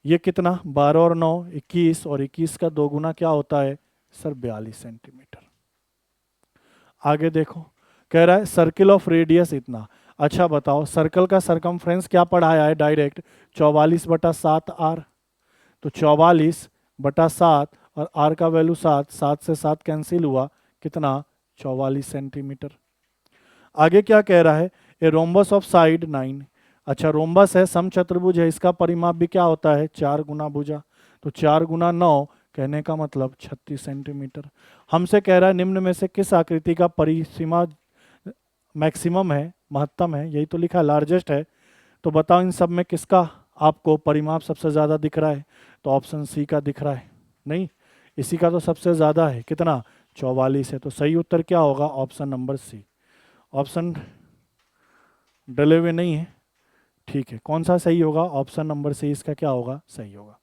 ये कितना, 12 और 9 21, और 21 का 2 गुना क्या होता है सर, 42 सेंटीमीटर। आगे देखो, कह रहा है सर्किल ऑफ रेडियस इतना। अच्छा बताओ, सर्कल का सरकमफ्रेंस क्या पढ़ाया है डायरेक्ट, 44/7 आर। तो 44/7 और आर का वैल्यू 7, 7 से 7 कैंसिल हुआ, कितना, 44 सेंटीमीटर। आगे क्या कह रहा है, ए रोम्बस ऑफ साइड 9। अच्छा रोम्बस है, समचतुर्भुज है, इसका परिमाप भी क्या होता है, 4 गुना भुजा। तो 4 गुना 9, कहने का मतलब 36 सेंटीमीटर। हमसे कह रहा है निम्न में से किस आकृति का परिसीमा मैक्सिमम है, महत्तम है, यही तो लिखा, लार्जेस्ट है। तो बताओ इन सब में किसका आपको परिमाप सबसे ज़्यादा दिख रहा है, तो ऑप्शन सी का दिख रहा है। नहीं, इसी का तो सबसे ज़्यादा है, कितना, 44 है। तो सही उत्तर क्या होगा, ऑप्शन नंबर सी। ऑप्शन डले हुए नहीं है, ठीक है। कौन सा सही होगा, ऑप्शन नंबर सी इसका क्या होगा, सही होगा।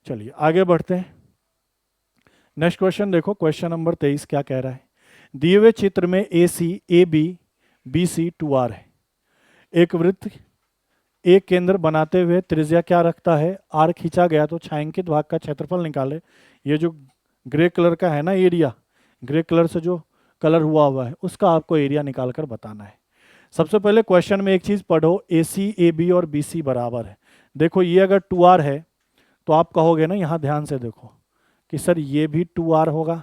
चलिए आगे बढ़ते हैं। नेक्स्ट क्वेश्चन देखो, क्वेश्चन नंबर 23 क्या कह रहा है, दिए हुए चित्र में ए सी, A B, B C 2R है। एक वृत्त एक केंद्र बनाते हुए त्रिज्या क्या रखता है, आर खींचा गया, तो छायांकित भाग का क्षेत्रफल निकाले। ये जो ग्रे कलर का है ना एरिया, ग्रे कलर से जो कलर हुआ है उसका आपको एरिया निकाल कर बताना है। सबसे पहले क्वेश्चन में एक चीज पढ़ो, ए सी, ए बी और बी सी बराबर है। देखो ये अगर 2R है तो आप कहोगे ना, यहां ध्यान से देखो कि सर ये भी 2R होगा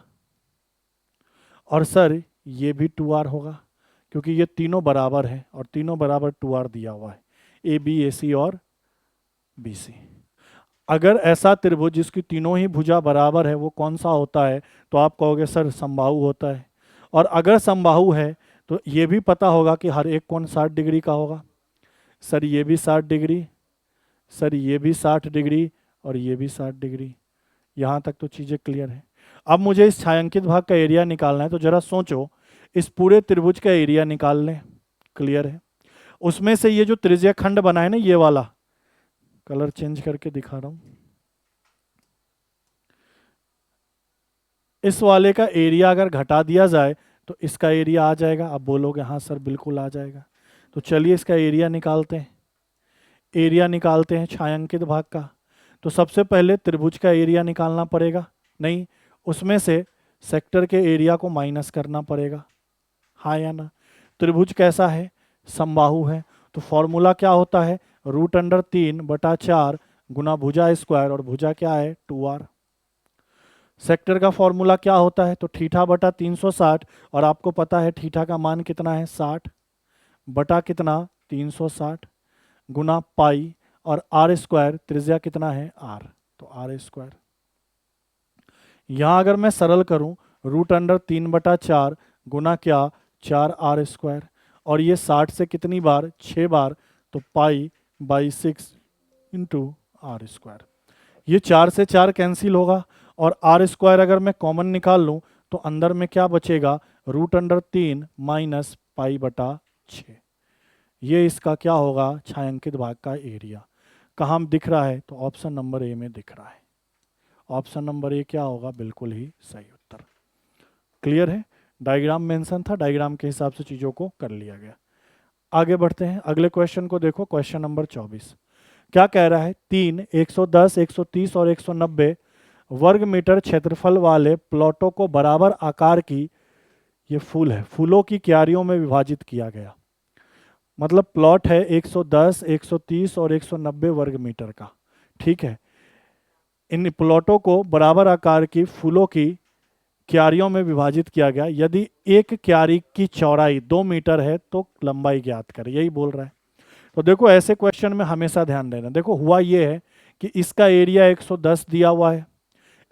और सर ये भी 2R होगा, क्योंकि ये तीनों बराबर है और तीनों बराबर 2R दिया हुआ है, ए बी, ए सी और बी सी। अगर ऐसा त्रिभुज जिसकी तीनों ही भुजा बराबर है वो कौन सा होता है, तो आप कहोगे सर समबाहु होता है। और अगर समबाहु है तो ये भी पता होगा कि हर एक कोण 60 डिग्री का होगा। सर ये भी 60 डिग्री, सर ये भी 60 डिग्री और ये भी 60 डिग्री। यहाँ तक तो चीज़ें क्लियर है। अब मुझे इस छायांकित भाग का एरिया निकालना है, तो जरा सोचो, इस पूरे त्रिभुज का एरिया निकाल लें। क्लियर है। उसमें से ये जो त्रिज्या खंड बना है ना, ये वाला, कलर चेंज करके दिखा रहा हूं, इस वाले का एरिया अगर घटा दिया जाए तो इसका एरिया आ जाएगा। अब बोलोगे हाँ सर बिल्कुल आ जाएगा। तो चलिए इसका एरिया निकालते हैं। एरिया निकालते हैं छायांकित भाग का। तो सबसे पहले त्रिभुज का एरिया निकालना पड़ेगा, नहीं उसमें से सेक्टर के एरिया को माइनस करना पड़ेगा, हाँ या ना। त्रिभुज कैसा है, समबाहु है, तो फॉर्मूला क्या होता है, √3/4 गुना भुजा स्क्वायर, और भुजा क्या है 2R। सेक्टर का फॉर्मूला क्या होता है, तो θ/360, और आपको पता है थीटा का मान कितना है 60 बटा कितना 360 गुना पाई, और आर स्क्वायर त्रिज्या कितना है r, तो आर स्क्वायर। यहां अगर मैं सरल करूं, √3/4 गुना क्या 4r², और ये 60 से कितनी बार 6 बार, तो π/6 इंटू r²। ये 4 से 4 कैंसिल होगा, और r² अगर मैं कॉमन निकाल लूं तो अंदर में क्या बचेगा, √3 माइनस π/6। ये इसका क्या होगा, छायांकित भाग का एरिया। कहाँ दिख रहा है, तो ऑप्शन नंबर ए में दिख रहा है। ऑप्शन नंबर ए क्या होगा, बिल्कुल ही सही उत्तर। क्लियर है। डायग्राम मेंशन था, डायग्राम के हिसाब से चीज़ों को कर लिया गया। आगे बढ़ते हैं, अगले क्वेश्चन को देखो, क्वेश्चन नंबर 24 क्या कह रहा है, 3, 110, 130 और 190 वर्ग मीटर क्षेत्रफल वाले प्लॉटों को बराबर आकार की, ये फूल है, फूलों की क्यारियों में विभाजित किया गया। मतलब प्लॉट है 110, 130 और 190 वर्ग मीटर का, ठीक है। इन प्लॉटों को बराबर आकार की फूलों की क्यारियों में विभाजित किया गया। यदि एक क्यारी की चौड़ाई 2 मीटर है तो लंबाई ज्ञात करें, यही बोल रहा है। तो देखो ऐसे क्वेश्चन में हमेशा ध्यान देना। देखो हुआ ये है कि इसका एरिया 110 दिया हुआ है,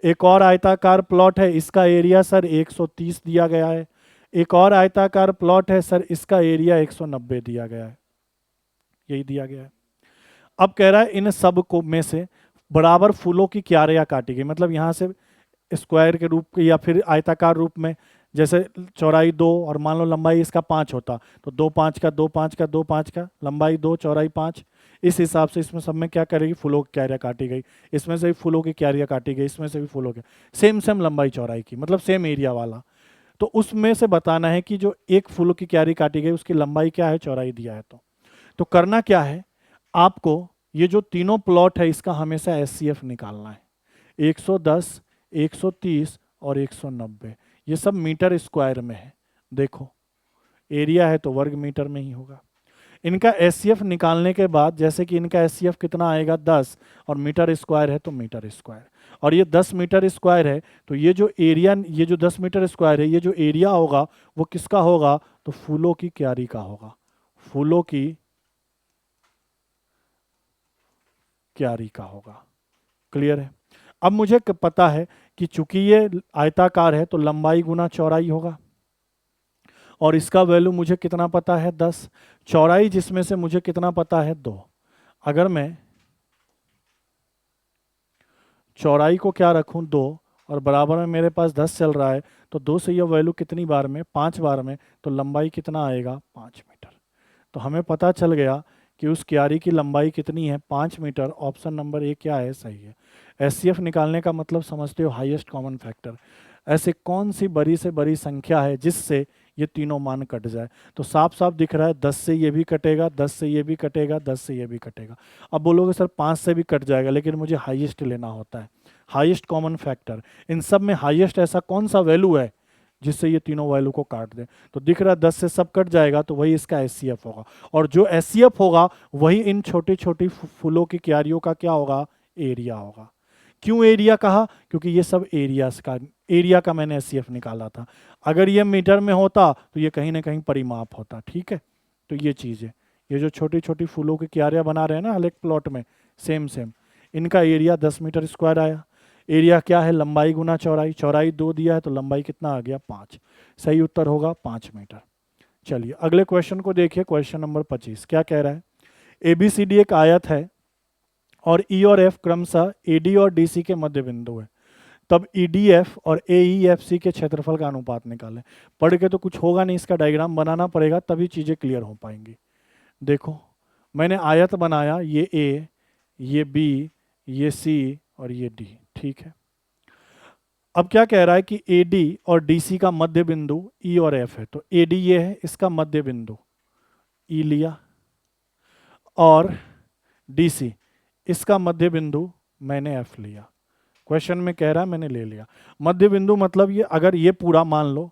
एक और आयताकार प्लॉट है, इसका एरिया सर 130 दिया गया है, एक और आयताकार प्लॉट है सर, इसका एरिया 190 दिया गया है, यही दिया गया है। अब कह रहा है इन सब को में से बराबर फूलों की क्यारियां काटी गई, मतलब यहाँ से स्क्वायर के रूप के या फिर आयताकार रूप में, जैसे चौड़ाई 2 और मान लो लंबाई इसका 5 होता, तो 2 5 का 2 5 का 2 5 का, लंबाई 2 चौड़ाई 5, इस हिसाब से इसमें सब में क्या करेगी, फूलों की क्यारियाँ काटी गई, इसमें से भी फूलों की क्यारियाँ काटी गई, इसमें से भी फूलों की, सेम सेम लंबाई चौड़ाई की, मतलब सेम एरिया वाला। तो उसमें से बताना है कि जो एक फूलों की क्यारी काटी गई उसकी लंबाई क्या है, चौड़ाई दिया है। तो करना क्या है, आपको ये जो तीनों प्लॉट है इसका हमेशा एचसीएफ निकालना है। 110, 130 और 190, ये सब मीटर स्क्वायर में है। देखो एरिया है तो वर्ग मीटर में ही होगा। इनका एचसीएफ निकालने के बाद, जैसे कि इनका एचसीएफ कितना आएगा 10, और मीटर स्क्वायर है तो मीटर स्क्वायर, और ये 10 मीटर स्क्वायर है, तो ये जो एरिया, ये जो 10 मीटर स्क्वायर है, ये जो एरिया होगा वो किसका होगा, तो फूलों की क्यारी का होगा, फूलों की क्यारी का होगा। क्लियर है। अब मुझे पता है कि चूंकि ये आयताकार है तो लंबाई गुना चौड़ाई होगा, और इसका वैल्यू मुझे कितना पता है 10, चौड़ाई जिसमें से मुझे कितना पता है 2। अगर मैं चौड़ाई को क्या रखूं 2, और बराबर में मेरे पास 10 चल रहा है, तो 2 से यह वैल्यू कितनी बार में, 5 बार में, तो लंबाई कितना आएगा 5 मीटर। तो हमें पता चल गया कि उस क्यारी की लंबाई कितनी है, 5 मीटर। ऑप्शन नंबर ए क्या है, सही है। एचसीएफ निकालने का मतलब समझते हो, हाईएस्ट कॉमन फैक्टर। ऐसे कौन सी बड़ी से बड़ी संख्या है जिससे ये तीनों मान कट जाए, तो साफ साफ दिख रहा है 10 से ये भी कटेगा, 10 से ये भी कटेगा, 10 से ये भी कटेगा। अब बोलोगे सर 5 से भी कट जाएगा, लेकिन मुझे हाईएस्ट लेना होता है, हाईएस्ट कॉमन फैक्टर। इन सब में हाईएस्ट ऐसा कौन सा वैल्यू है जिससे ये तीनों वैल्यू को काट दे, तो दिख रहा है 10 से सब कट जाएगा, तो वही इसका एचसीएफ होगा। और जो एचसीएफ होगा वही इन छोटी छोटी फूलों की क्यारियों का क्या होगा, एरिया होगा। क्यों एरिया कहा, क्योंकि ये सब एरियाज का, एरिया का मैंने एचसीएफ निकाला था। अगर ये मीटर में होता तो ये कहीं ना कहीं परिमाप होता। ठीक है, तो ये चीज़ है। ये जो छोटी छोटी फूलों की क्यारियाँ बना रहे हैं ना हर एक प्लॉट में, सेम सेम, इनका एरिया 10 मीटर स्क्वायर आया। एरिया क्या है, लंबाई गुना चौड़ाई, चौड़ाई 2 दिया है तो लंबाई कितना आ गया 5। सही उत्तर होगा 5 मीटर। चलिए अगले क्वेश्चन को देखिए, क्वेश्चन नंबर 25 क्या कह रहा है। एबीसीडी एक आयत है और ई और एफ क्रमशः एडी और डीसी के मध्य बिंदु है, तब ईडीएफ और एईएफसी के क्षेत्रफल का अनुपात निकालें। पढ़ के तो कुछ होगा नहीं, इसका डायग्राम बनाना पड़ेगा तभी चीज़ें क्लियर हो पाएंगी। देखो मैंने आयत बनाया, ये ए, ये बी, ये सी और ये डी। ठीक है, अब क्या कह रहा है कि एडी और डीसी का मध्य बिंदु ई और एफ है, तो एडी ये है, इसका मध्य बिंदु ई लिया, और डीसी इसका मध्य बिंदु मैंने एफ लिया। क्वेश्चन में कह रहा है मैंने ले लिया मध्य बिंदु, मतलब ये अगर ये पूरा मान लो,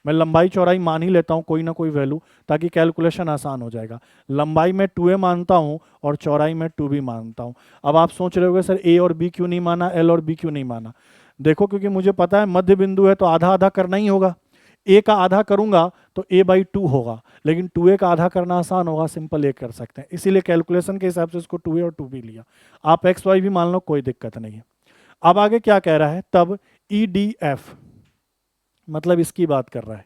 मैं लंबाई चौड़ाई मान ही लेता हूँ कोई ना कोई वैल्यू, ताकि कैलकुलेशन आसान हो जाएगा। लंबाई में 2a मानता हूँ और चौड़ाई में 2b मानता हूँ। अब आप सोच रहे होगे सर a और b क्यों नहीं माना, l और b क्यों नहीं माना। देखो क्योंकि मुझे पता है मध्य बिंदु है तो आधा आधा करना ही होगा। a का आधा करूंगा तो a/2 होगा, लेकिन 2a का आधा करना आसान होगा, सिंपल a कर सकते हैं, इसीलिए कैलकुलेशन के हिसाब से इसको 2a और 2b लिया। आप XY भी मान लो, कोई दिक्कत नहीं है। अब आगे क्या कह रहा है, तब EDF, मतलब इसकी बात कर रहा है,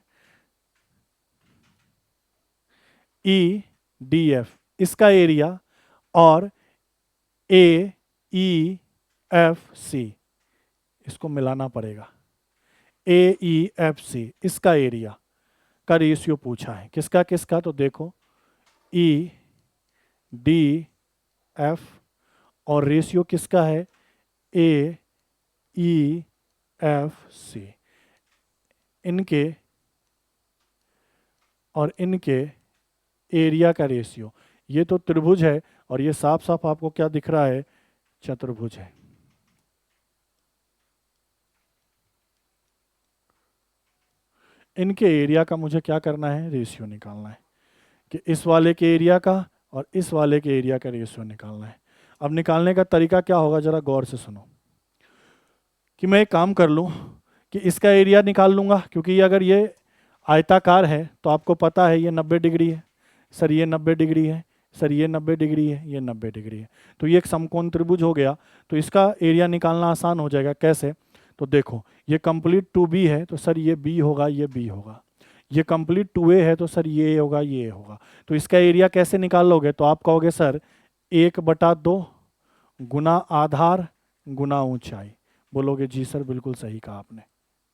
EDF इसका एरिया, और AEFC इसको मिलाना पड़ेगा, AEFC इसका एरिया का रेशियो पूछा है। किसका किसका, तो देखो EDF और रेशियो किसका है, AEFC, इनके और इनके एरिया का रेशियो। ये तो त्रिभुज है और ये साफ साफ आपको क्या दिख रहा है, चतुर्भुज है। इनके एरिया का मुझे क्या करना है, रेशियो निकालना है, कि इस वाले के एरिया का और इस वाले के एरिया का रेशियो निकालना है। अब निकालने का तरीका क्या होगा, जरा गौर से सुनो। कि मैं एक काम कर लूँ कि इसका एरिया निकाल लूँगा, क्योंकि अगर ये आयताकार है तो आपको पता है ये 90 डिग्री है, सर ये 90 डिग्री है, सर ये 90 डिग्री है, ये 90 डिग्री है, तो ये एक समकोण त्रिभुज हो गया। तो इसका एरिया निकालना आसान हो जाएगा। कैसे, तो देखो ये कंप्लीट 2b है तो सर ये b होगा, ये b होगा। ये कंप्लीट 2a है तो सर ये होगा, ये होगा। तो इसका एरिया कैसे निकाल लोगे, तो आप कहोगे सर 1/2 गुना आधार गुना ऊंचाई। बोलोगे जी सर बिल्कुल सही कहा आपने।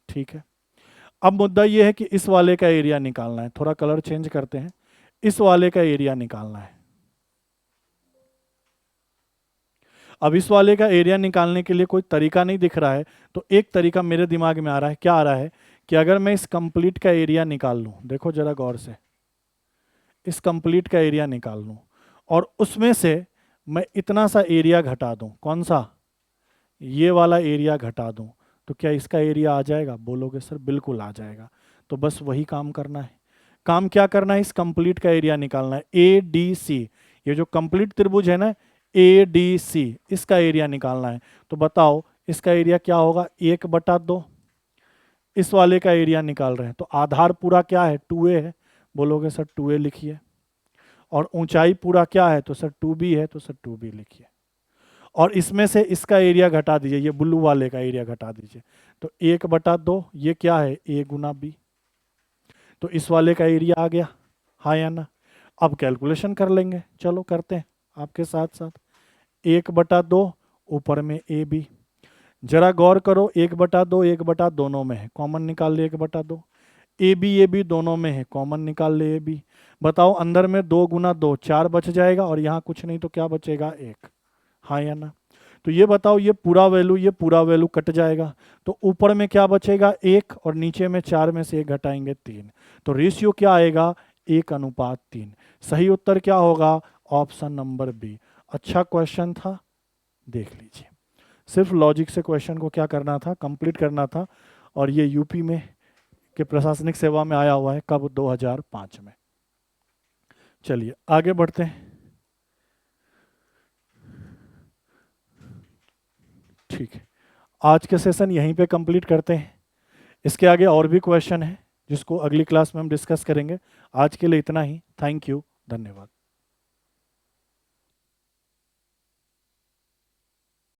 ठीक है, अब मुद्दा ये है कि इस वाले का एरिया निकालना है। थोड़ा कलर चेंज करते हैं, इस वाले का एरिया निकालना है। अब इस वाले का एरिया निकालने के लिए कोई तरीका नहीं दिख रहा है, तो एक तरीका मेरे दिमाग में आ रहा है। क्या आ रहा है कि अगर मैं इस कंप्लीट का एरिया निकाल लूँ, देखो जरा गौर से, इस कंप्लीट का एरिया निकाल लूँ और उसमें से मैं इतना सा एरिया घटा दूँ, कौन सा, ये वाला एरिया घटा दूँ, तो क्या इसका एरिया आ जाएगा? बोलोगे सर बिल्कुल आ जाएगा। तो बस वही काम करना है। काम क्या करना है? इस कंप्लीट का एरिया निकालना है। ए डी सी, ये जो कंप्लीट त्रिभुज है ना, ए डी सी, इसका एरिया निकालना है। तो बताओ इसका एरिया क्या होगा? 1/2। इस वाले का एरिया निकाल रहे हैं, तो आधार पूरा क्या है? 2a है। बोलोगे सर 2a लिखिए। और ऊंचाई पूरा क्या है? तो सर 2b है, तो सर 2b लिखिए। और इसमें से इसका एरिया घटा दीजिए, ये ब्लू वाले का एरिया घटा दीजिए। तो 1/2, ये क्या है? a Guna b। तो इस वाले का एरिया आ गया, हाँ या ना? अब कैलकुलेशन कर लेंगे, चलो करते हैं आपके साथ साथ। 1/2 ऊपर में ए बी, जरा गौर करो, 1/2 1/2 दोनों में है, कॉमन निकाल ले 1/2। ए बी दोनों में है, कॉमन निकाल ले ए बी। बताओ अंदर में 2 गुना 2 4 बच जाएगा, और यहाँ कुछ नहीं तो क्या बचेगा? 1, हाँ या ना? तो ये बताओ, ये पूरा वैल्यू कट जाएगा, तो ऊपर में क्या बचेगा? 1, और नीचे में 4 में से 1 घटाएंगे 3। तो रेशियो क्या आएगा? 1:3। सही उत्तर क्या होगा? Option number B. अच्छा क्वेश्चन था, देख लीजिए। सिर्फ लॉजिक से क्वेश्चन को क्या करना था? कंप्लीट करना था। और ये यूपी में के प्रशासनिक सेवा में आया हुआ है, कब? 2005 में। चलिए आगे बढ़ते हैं। ठीक है, आज के सेशन यहीं पे कंप्लीट करते हैं। इसके आगे और भी क्वेश्चन है जिसको अगली क्लास में हम डिस्कस करेंगे। आज के लिए इतना ही। थैंक यू, धन्यवाद।